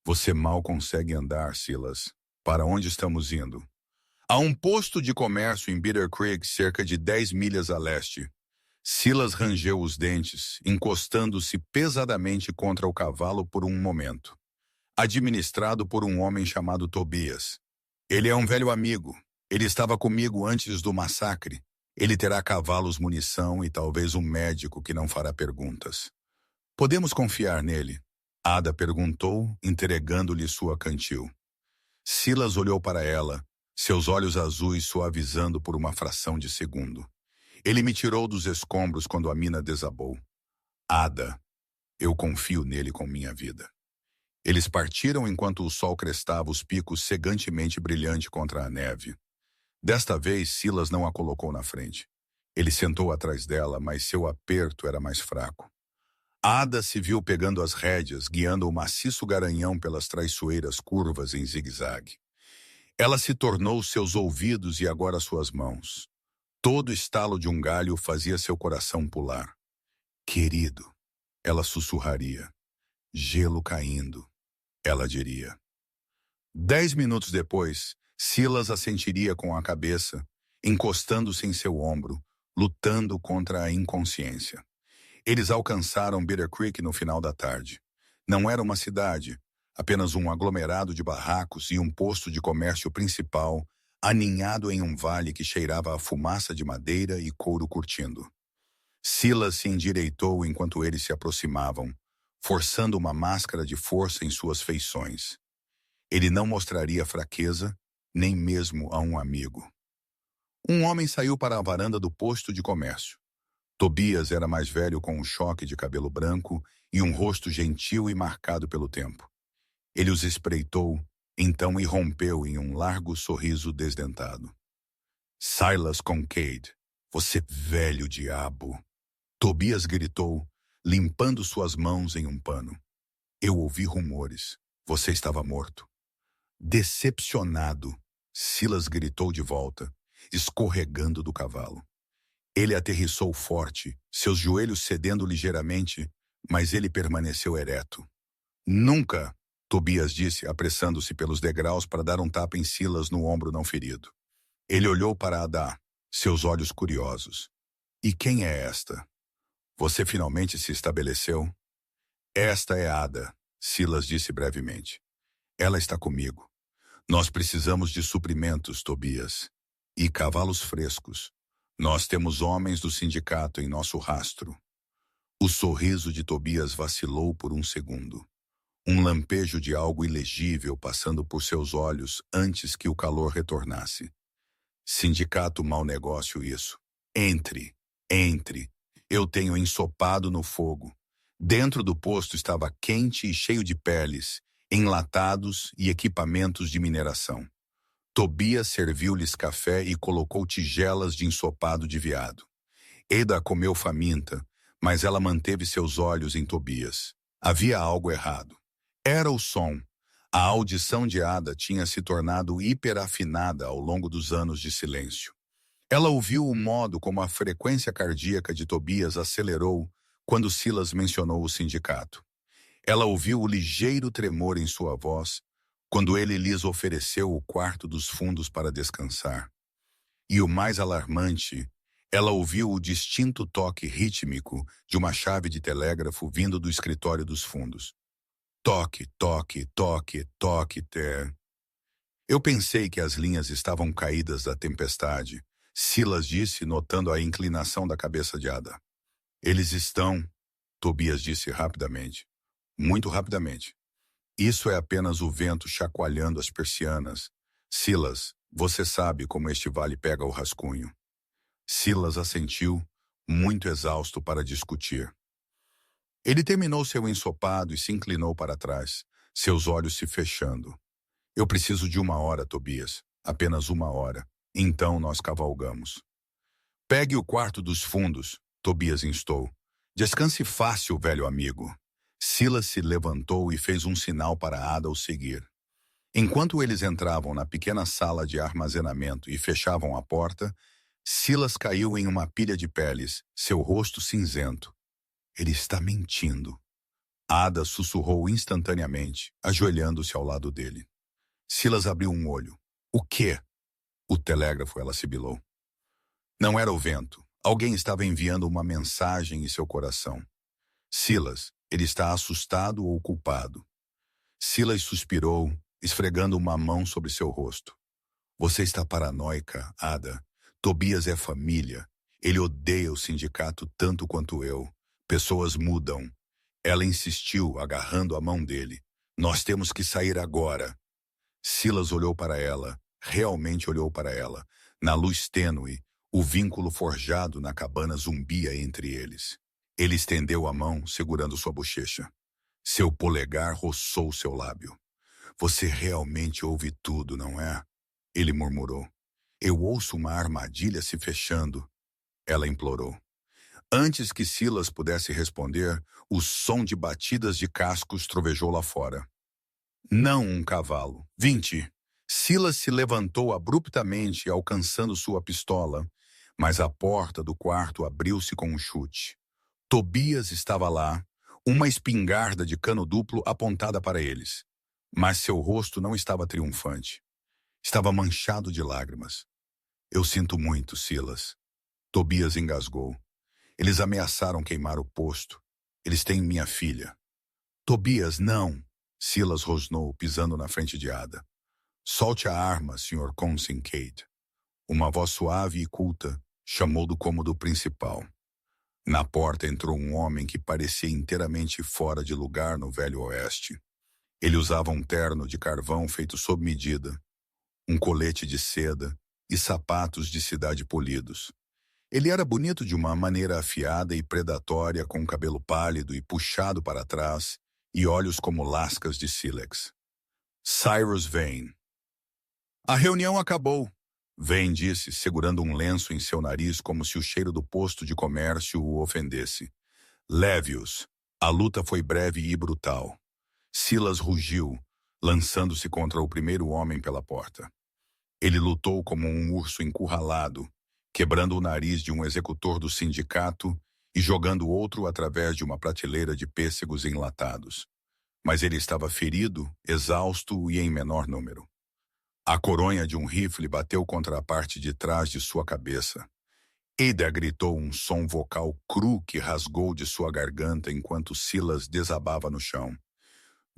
Você mal consegue andar, Silas. Para onde estamos indo? Há um posto de comércio em Bitter Creek, cerca de 10 milhas a leste. Silas rangeu os dentes, encostando-se pesadamente contra o cavalo por um momento. Administrado por um homem chamado Tobias. Ele é um velho amigo. Ele estava comigo antes do massacre. Ele terá cavalos, munição e talvez um médico que não fará perguntas. Podemos confiar nele? Ada perguntou, entregando-lhe sua cantil. Silas olhou para ela, seus olhos azuis suavizando por uma fração de segundo. Ele me tirou dos escombros quando a mina desabou. Ada, eu confio nele com minha vida. Eles partiram enquanto o sol crestava os picos cegantemente brilhante contra a neve. Desta vez, Silas não a colocou na frente. Ele sentou atrás dela, mas seu aperto era mais fraco. Ada se viu pegando as rédeas, guiando o maciço garanhão pelas traiçoeiras curvas em zigue-zague. Ela se tornou seus ouvidos e agora suas mãos. Todo estalo de um galho fazia seu coração pular. Querido, ela sussurraria. Gelo caindo, ela diria. 10 minutos depois, Silas assentiria com a cabeça, encostando-se em seu ombro, lutando contra a inconsciência. Eles alcançaram Bitter Creek no final da tarde. Não era uma cidade, apenas um aglomerado de barracos e um posto de comércio principal, aninhado em um vale que cheirava a fumaça de madeira e couro curtindo. Silas se endireitou enquanto eles se aproximavam, forçando uma máscara de força em suas feições. Ele não mostraria fraqueza, nem mesmo a um amigo. Um homem saiu para a varanda do posto de comércio. Tobias era mais velho com um choque de cabelo branco e um rosto gentil e marcado pelo tempo. Ele os espreitou, então irrompeu em um largo sorriso desdentado. Silas Kincaid, você velho diabo! Tobias gritou, limpando suas mãos em um pano. Eu ouvi rumores. Você estava morto. Decepcionado, Silas gritou de volta, escorregando do cavalo. Ele aterrissou forte, seus joelhos cedendo ligeiramente, mas ele permaneceu ereto. Nunca, Tobias disse, apressando-se pelos degraus para dar um tapa em Silas no ombro não ferido. Ele olhou para Ada, seus olhos curiosos. E quem é esta? Você finalmente se estabeleceu? Esta é Ada, Silas disse brevemente. Ela está comigo. Nós precisamos de suprimentos, Tobias. E cavalos frescos. Nós temos homens do sindicato em nosso rastro. O sorriso de Tobias vacilou por um segundo. Um lampejo de algo ilegível passando por seus olhos antes que o calor retornasse. Sindicato mau negócio isso. Entre, entre. Eu tenho ensopado no fogo. Dentro do posto estava quente e cheio de peles, enlatados e equipamentos de mineração. Tobias serviu-lhes café e colocou tigelas de ensopado de veado. Ada comeu faminta, mas ela manteve seus olhos em Tobias. Havia algo errado. Era o som. A audição de Ada tinha se tornado hiperafinada ao longo dos anos de silêncio. Ela ouviu o modo como a frequência cardíaca de Tobias acelerou quando Silas mencionou o sindicato. Ela ouviu o ligeiro tremor em sua voz quando ele lhes ofereceu o quarto dos fundos para descansar. E o mais alarmante, ela ouviu o distinto toque rítmico de uma chave de telégrafo vindo do escritório dos fundos. Toque, toque, toque, toque, té. Eu pensei que as linhas estavam caídas da tempestade, Silas disse, notando a inclinação da cabeça de Ada. Eles estão, Tobias disse rapidamente. Muito rapidamente. Isso é apenas o vento chacoalhando as persianas. Silas, você sabe como este vale pega o rascunho. Silas assentiu, muito exausto para discutir. Ele terminou seu ensopado e se inclinou para trás, seus olhos se fechando. Eu preciso de 1 hora, Tobias. Apenas 1 hora. Então nós cavalgamos. Pegue o quarto dos fundos, Tobias instou. Descanse fácil, velho amigo. Silas se levantou e fez um sinal para Ada o seguir. Enquanto eles entravam na pequena sala de armazenamento e fechavam a porta, Silas caiu em uma pilha de peles, seu rosto cinzento. Ele está mentindo. Ada sussurrou instantaneamente, ajoelhando-se ao lado dele. Silas abriu um olho. O quê? O telégrafo, ela sibilou. Não era o vento. Alguém estava enviando uma mensagem em seu coração. Silas, ele está assustado ou culpado? Silas suspirou, esfregando uma mão sobre seu rosto. Você está paranoica, Ada. Tobias é família. Ele odeia o sindicato tanto quanto eu. Pessoas mudam. Ela insistiu, agarrando a mão dele. Nós temos que sair agora. Silas olhou para ela, realmente olhou para ela. Na luz tênue, o vínculo forjado na cabana zumbia entre eles. Ele estendeu a mão, segurando sua bochecha. Seu polegar roçou seu lábio. Você realmente ouve tudo, não é? Ele murmurou. Eu ouço uma armadilha se fechando. Ela implorou. Antes que Silas pudesse responder, o som de batidas de cascos trovejou lá fora. Não um cavalo. 20. Silas se levantou abruptamente, alcançando sua pistola, mas a porta do quarto abriu-se com um chute. Tobias estava lá, uma espingarda de cano duplo apontada para eles. Mas seu rosto não estava triunfante. Estava manchado de lágrimas. Eu sinto muito, Silas. Tobias engasgou. Eles ameaçaram queimar o posto. Eles têm minha filha. Tobias, não! Silas rosnou, pisando na frente de Ada. Solte a arma, Sr. Kincaid. Uma voz suave e culta chamou do cômodo principal. Na porta entrou um homem que parecia inteiramente fora de lugar no Velho Oeste. Ele usava um terno de carvão feito sob medida, um colete de seda e sapatos de cidade polidos. Ele era bonito de uma maneira afiada e predatória, com cabelo pálido e puxado para trás e olhos como lascas de sílex. Cyrus Vane. A reunião acabou, Vane disse, segurando um lenço em seu nariz como se o cheiro do posto de comércio o ofendesse. Leve-os. A luta foi breve e brutal. Silas rugiu, lançando-se contra o primeiro homem pela porta. Ele lutou como um urso encurralado, quebrando o nariz de um executor do sindicato e jogando outro através de uma prateleira de pêssegos enlatados. Mas ele estava ferido, exausto e em menor número. A coronha de um rifle bateu contra a parte de trás de sua cabeça. Ada gritou um som vocal cru que rasgou de sua garganta enquanto Silas desabava no chão.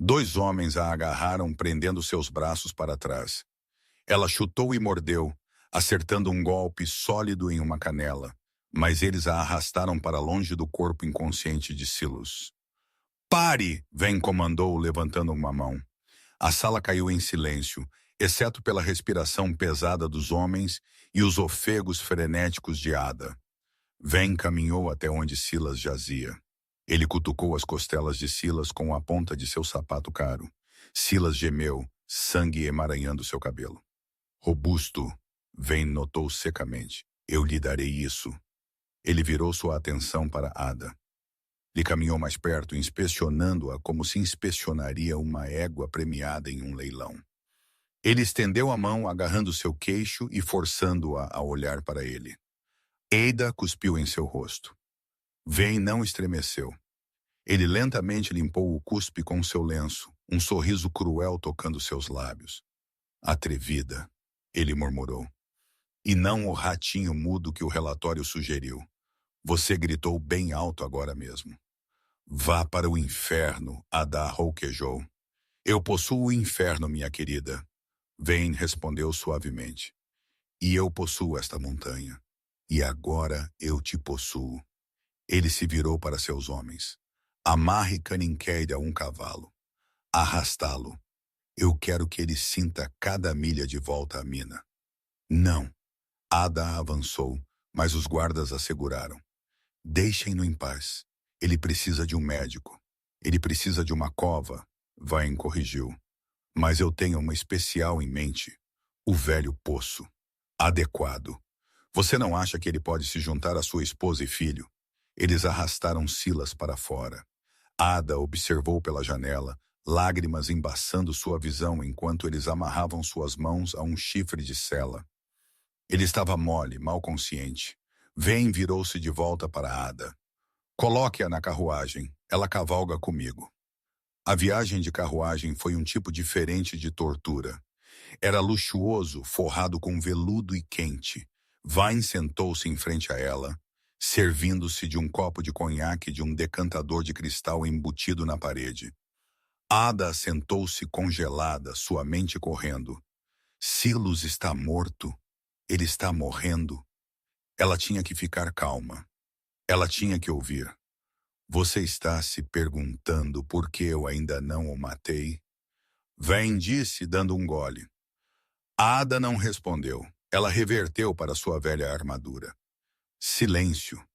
2 homens a agarraram, prendendo seus braços para trás. Ela chutou e mordeu, acertando um golpe sólido em uma canela, mas eles a arrastaram para longe do corpo inconsciente de Silas. Pare! Vem, comandou, levantando uma mão. A sala caiu em silêncio, exceto pela respiração pesada dos homens e os ofegos frenéticos de Ada. Vem caminhou até onde Silas jazia. Ele cutucou as costelas de Silas com a ponta de seu sapato caro. Silas gemeu, sangue emaranhando seu cabelo. Robusto, Vem notou secamente. Eu lhe darei isso. Ele virou sua atenção para Ada. Ele caminhou mais perto, inspecionando-a como se inspecionaria uma égua premiada em um leilão. Ele estendeu a mão, agarrando seu queixo e forçando-a a olhar para ele. Ada cuspiu em seu rosto. Vem não estremeceu. Ele lentamente limpou o cuspe com seu lenço, um sorriso cruel tocando seus lábios. Atrevida, ele murmurou. E não o ratinho mudo que o relatório sugeriu. Você gritou bem alto agora mesmo. Vá para o inferno, Ada rouquejou. Eu possuo o inferno, minha querida. Vane respondeu suavemente. E eu possuo esta montanha. E agora eu te possuo. Ele se virou para seus homens. Amarre Canincade a um cavalo. Arrastá-lo. Eu quero que ele sinta cada milha de volta à mina. Não. Ada avançou, mas os guardas a seguraram. Deixem-no em paz. Ele precisa de um médico. Ele precisa de uma cova, Vane corrigiu. Mas eu tenho uma especial em mente. O velho poço. Adequado. Você não acha que ele pode se juntar à sua esposa e filho? Eles arrastaram Silas para fora. Ada observou pela janela, lágrimas embaçando sua visão enquanto eles amarravam suas mãos a um chifre de sela. Ele estava mole, mal consciente. Vane virou-se de volta para Ada. Coloque-a na carruagem, ela cavalga comigo. A viagem de carruagem foi um tipo diferente de tortura. Era luxuoso, forrado com veludo e quente. Vane sentou-se em frente a ela, servindo-se de um copo de conhaque de um decantador de cristal embutido na parede. Ada sentou-se congelada, sua mente correndo. Silas está morto. Ele está morrendo. Ela tinha que ficar calma. Ela tinha que ouvir. Você está se perguntando por que eu ainda não o matei? Vane disse, dando um gole. Ada não respondeu. Ela reverteu para sua velha armadura. Silêncio.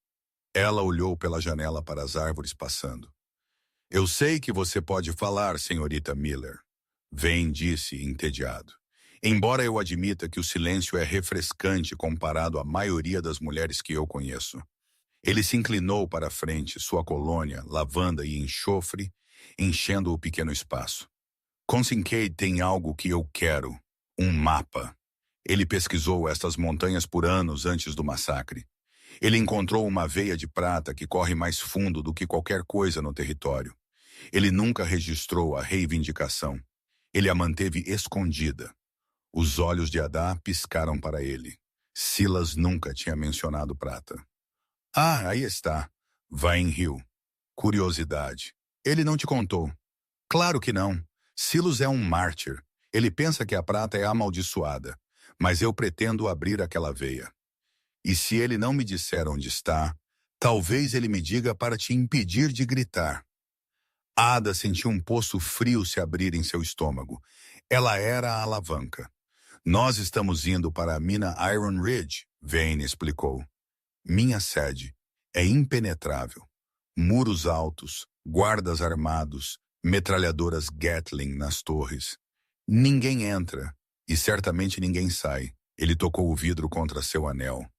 Ela olhou pela janela para as árvores passando. Eu sei que você pode falar, senhorita Miller. Vane disse, entediado. Embora eu admita que o silêncio é refrescante comparado à maioria das mulheres que eu conheço. Ele se inclinou para a frente, sua colônia, lavanda e enxofre, enchendo o pequeno espaço. Consincade tem algo que eu quero. Um mapa. Ele pesquisou estas montanhas por anos antes do massacre. Ele encontrou uma veia de prata que corre mais fundo do que qualquer coisa no território. Ele nunca registrou a reivindicação. Ele a manteve escondida. Os olhos de Ada piscaram para ele. Silas nunca tinha mencionado prata. Ah, aí está. Vane riu. Curiosidade. Ele não te contou. Claro que não. Silas é um mártir. Ele pensa que a prata é amaldiçoada. Mas eu pretendo abrir aquela veia. E se ele não me disser onde está, talvez ele me diga para te impedir de gritar. Ada sentiu um poço frio se abrir em seu estômago. Ela era a alavanca. Nós estamos indo para a mina Iron Ridge, Vane explicou. Minha sede é impenetrável. Muros altos, guardas armados, metralhadoras Gatling nas torres. Ninguém entra, e certamente ninguém sai. Ele tocou o vidro contra seu anel.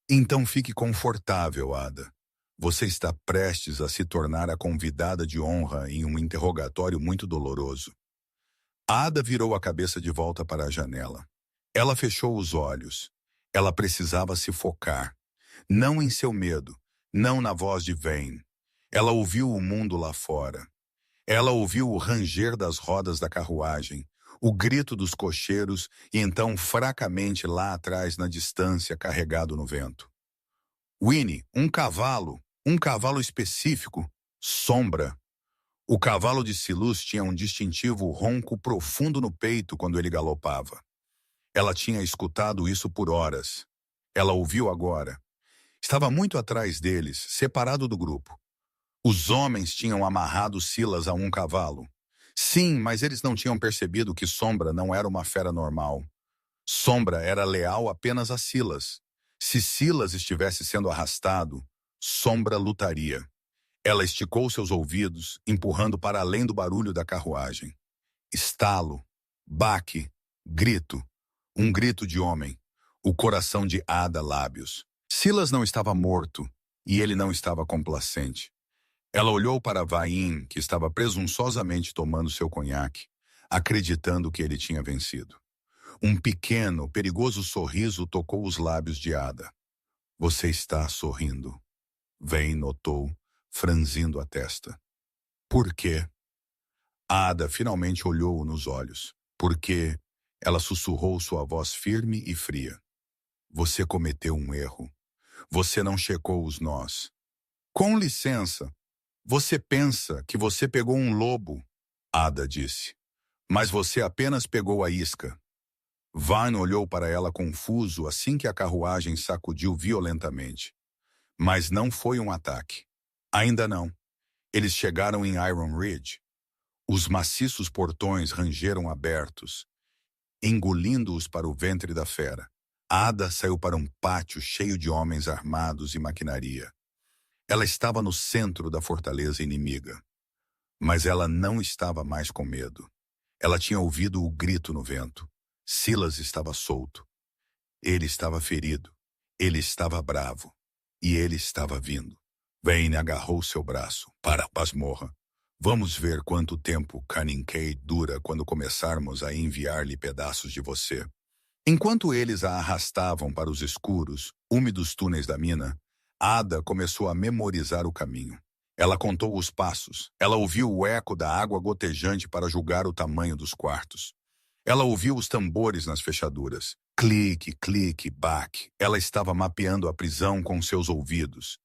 Então fique confortável, Ada. Você está prestes a se tornar a convidada de honra em um interrogatório muito doloroso. Ada virou a cabeça de volta para a janela. Ela fechou os olhos. Ela precisava se focar. Não em seu medo, não na voz de Vane. Ela ouviu o mundo lá fora. Ela ouviu o ranger das rodas da carruagem, o grito dos cocheiros e então fracamente lá atrás na distância carregado no vento. Winnie, um cavalo específico, sombra. O cavalo de Silas tinha um distintivo ronco profundo no peito quando ele galopava. Ela tinha escutado isso por horas. Ela ouviu agora. Estava muito atrás deles, separado do grupo. Os homens tinham amarrado Silas a um cavalo. Sim, mas eles não tinham percebido que Sombra não era uma fera normal. Sombra era leal apenas a Silas. Se Silas estivesse sendo arrastado, Sombra lutaria. Ela esticou seus ouvidos, empurrando para além do barulho da carruagem. Estalo, baque, grito. Um grito de homem. O coração de Ada lábios. Silas não estava morto, e ele não estava complacente. Ela olhou para Vain, que estava presunçosamente tomando seu conhaque, acreditando que ele tinha vencido. Um pequeno, perigoso sorriso tocou os lábios de Ada. Você está sorrindo. Vain notou, franzindo a testa. Por quê? Ada finalmente olhou-o nos olhos. Porque ela sussurrou sua voz firme e fria. Você cometeu um erro. Você não checou os nós. Com licença, você pensa que você pegou um lobo, Ada disse. Mas você apenas pegou a isca. Van olhou para ela confuso assim que a carruagem sacudiu violentamente. Mas não foi um ataque. Ainda não. Eles chegaram em Iron Ridge. Os maciços portões rangeram abertos, engolindo-os para o ventre da fera. Ada saiu para um pátio cheio de homens armados e maquinaria. Ela estava no centro da fortaleza inimiga. Mas ela não estava mais com medo. Ela tinha ouvido o grito no vento. Silas estava solto. Ele estava ferido. Ele estava bravo. E ele estava vindo. Vayne agarrou seu braço. Para, pasmorra. Vamos ver quanto tempo Canincade dura quando começarmos a enviar-lhe pedaços de você. Enquanto eles a arrastavam para os escuros, úmidos túneis da mina, Ada começou a memorizar o caminho. Ela contou os passos. Ela ouviu o eco da água gotejante para julgar o tamanho dos quartos. Ela ouviu os tambores nas fechaduras. Clique, clique, baque. Ela estava mapeando a prisão com seus ouvidos.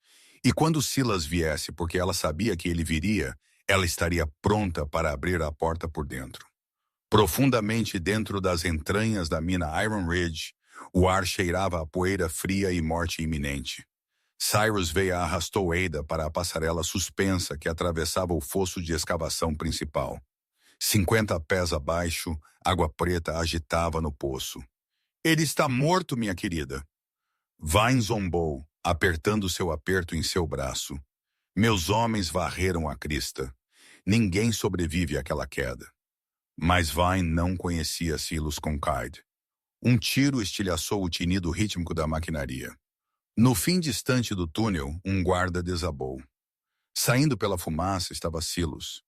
E quando Silas viesse, porque ela sabia que ele viria, ela estaria pronta para abrir a porta por dentro. Profundamente dentro das entranhas da mina Iron Ridge, o ar cheirava a poeira fria e morte iminente. Cyrus Vane arrastou Ada para a passarela suspensa que atravessava o fosso de escavação principal. 50 pés abaixo, água preta agitava no poço. Ele está morto, minha querida. Vine zombou, apertando seu aperto em seu braço. Meus homens varreram a crista. Ninguém sobrevive àquela queda. Mas Vine não conhecia Silas Concaid. Um tiro estilhaçou o tinido rítmico da maquinaria. No fim distante do túnel, um guarda desabou. Saindo pela fumaça estava Silas.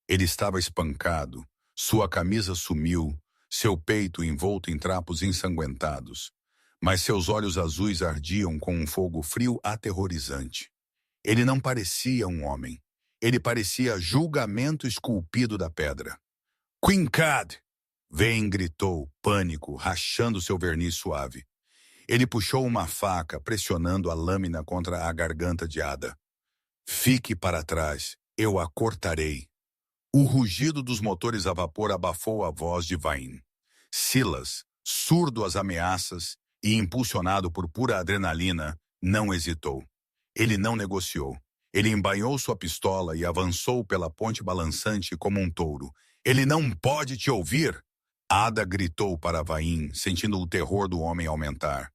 Ele estava espancado, sua camisa sumiu, seu peito envolto em trapos ensanguentados. Mas seus olhos azuis ardiam com um fogo frio aterrorizante. Ele não parecia um homem. Ele parecia julgamento esculpido da pedra. Quincad! Vane gritou, pânico, rachando seu verniz suave. Ele puxou uma faca, pressionando a lâmina contra a garganta de Ada. Fique para trás, eu a cortarei. O rugido dos motores a vapor abafou a voz de Vane. Silas, surdo às ameaças e impulsionado por pura adrenalina, não hesitou. Ele não negociou. Ele embainhou sua pistola e avançou pela ponte balançante como um touro. Ele não pode te ouvir! Ada gritou para Vane, sentindo o terror do homem aumentar.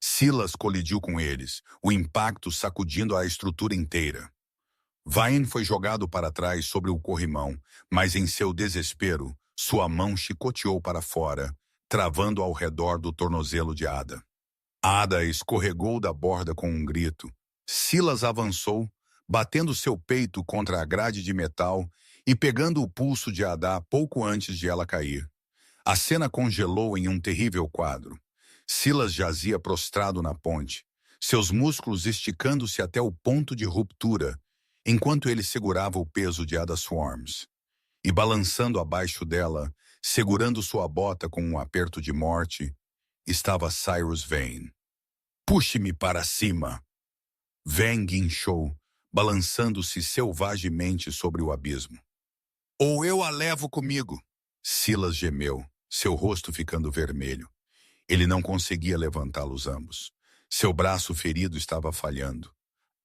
Silas colidiu com eles, o impacto sacudindo a estrutura inteira. Vane foi jogado para trás sobre o corrimão, mas em seu desespero, sua mão chicoteou para fora, travando ao redor do tornozelo de Ada. Ada escorregou da borda com um grito. Silas avançou, batendo seu peito contra a grade de metal e pegando o pulso de Ada pouco antes de ela cair. A cena congelou em um terrível quadro. Silas jazia prostrado na ponte, seus músculos esticando-se até o ponto de ruptura, enquanto ele segurava o peso de Ada Swarms. E balançando abaixo dela, segurando sua bota com um aperto de morte, estava Cyrus Vane. Puxe-me para cima! Vane guinchou, balançando-se selvagemente sobre o abismo. Ou eu a levo comigo. Silas gemeu, seu rosto ficando vermelho. Ele não conseguia levantá-los ambos. Seu braço ferido estava falhando.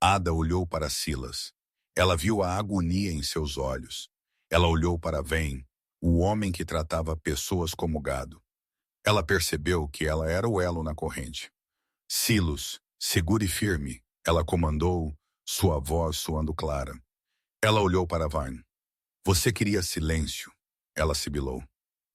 Ada olhou para Silas. Ela viu a agonia em seus olhos. Ela olhou para Vem, o homem que tratava pessoas como gado. Ela percebeu que ela era o elo na corrente. Silas, segure firme, ela comandou, sua voz soando clara. Ela olhou para Vine. Você queria silêncio, ela sibilou.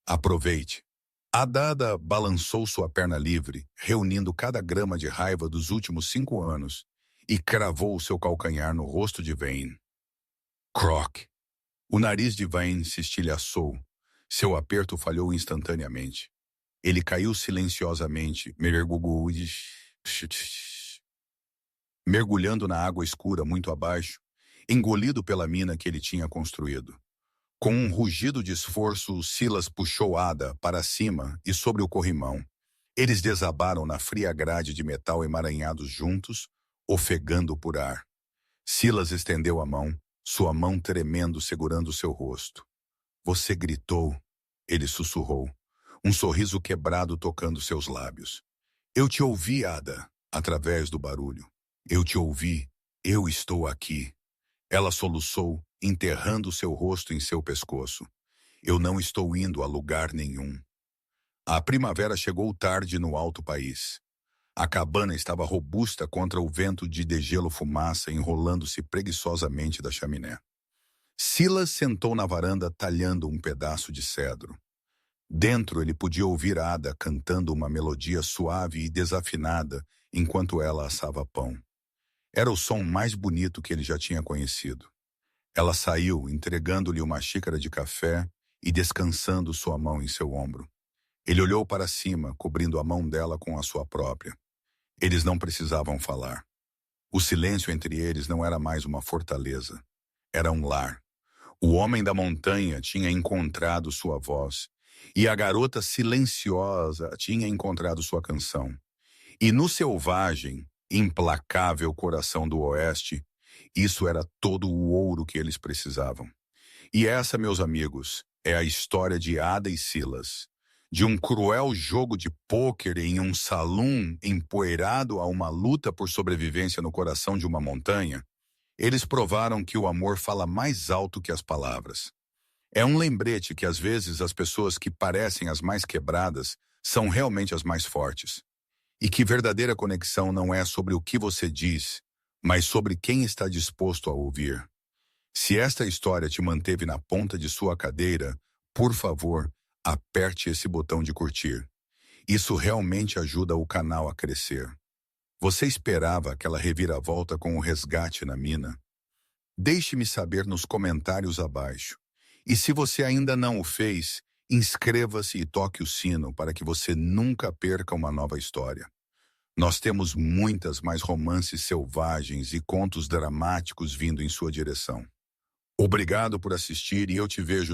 Aproveite. A Dada balançou sua perna livre, reunindo cada grama de raiva dos últimos 5 anos, e cravou seu calcanhar no rosto de Vane. Croc. O nariz de Vane se estilhaçou. Seu aperto falhou instantaneamente. Ele caiu silenciosamente, mergulhando na água escura muito abaixo, engolido pela mina que ele tinha construído. Com um rugido de esforço, Silas puxou Ada para cima e sobre o corrimão. Eles desabaram na fria grade de metal emaranhados juntos, ofegando por ar. Silas estendeu a mão, sua mão tremendo segurando seu rosto. Você gritou, ele sussurrou, um sorriso quebrado tocando seus lábios. Eu te ouvi, Ada, através do barulho. Eu te ouvi, eu estou aqui. Ela soluçou, enterrando seu rosto em seu pescoço. Eu não estou indo a lugar nenhum. A primavera chegou tarde no alto país. A cabana estava robusta contra o vento de degelo fumaça enrolando-se preguiçosamente da chaminé. Silas sentou na varanda talhando um pedaço de cedro. Dentro ele podia ouvir Ada cantando uma melodia suave e desafinada enquanto ela assava pão. Era o som mais bonito que ele já tinha conhecido. Ela saiu, entregando-lhe uma xícara de café e descansando sua mão em seu ombro. Ele olhou para cima, cobrindo a mão dela com a sua própria. Eles não precisavam falar. O silêncio entre eles não era mais uma fortaleza. Era um lar. O homem da montanha tinha encontrado sua voz, e a garota silenciosa tinha encontrado sua canção. E no selvagem, implacável coração do oeste, isso era todo o ouro que eles precisavam. E essa, meus amigos, é a história de Ada e Silas. De um cruel jogo de pôquer em um salão empoeirado a uma luta por sobrevivência no coração de uma montanha, eles provaram que o amor fala mais alto que as palavras. É um lembrete que às vezes as pessoas que parecem as mais quebradas são realmente as mais fortes. E que verdadeira conexão não é sobre o que você diz, mas sobre quem está disposto a ouvir. Se esta história te manteve na ponta de sua cadeira, por favor, aperte esse botão de curtir. Isso realmente ajuda o canal a crescer. Você esperava aquela reviravolta com o resgate na mina? Deixe-me saber nos comentários abaixo. E se você ainda não o fez, inscreva-se e toque o sino para que você nunca perca uma nova história. Nós temos muitas mais romances selvagens e contos dramáticos vindo em sua direção. Obrigado por assistir e eu te vejo no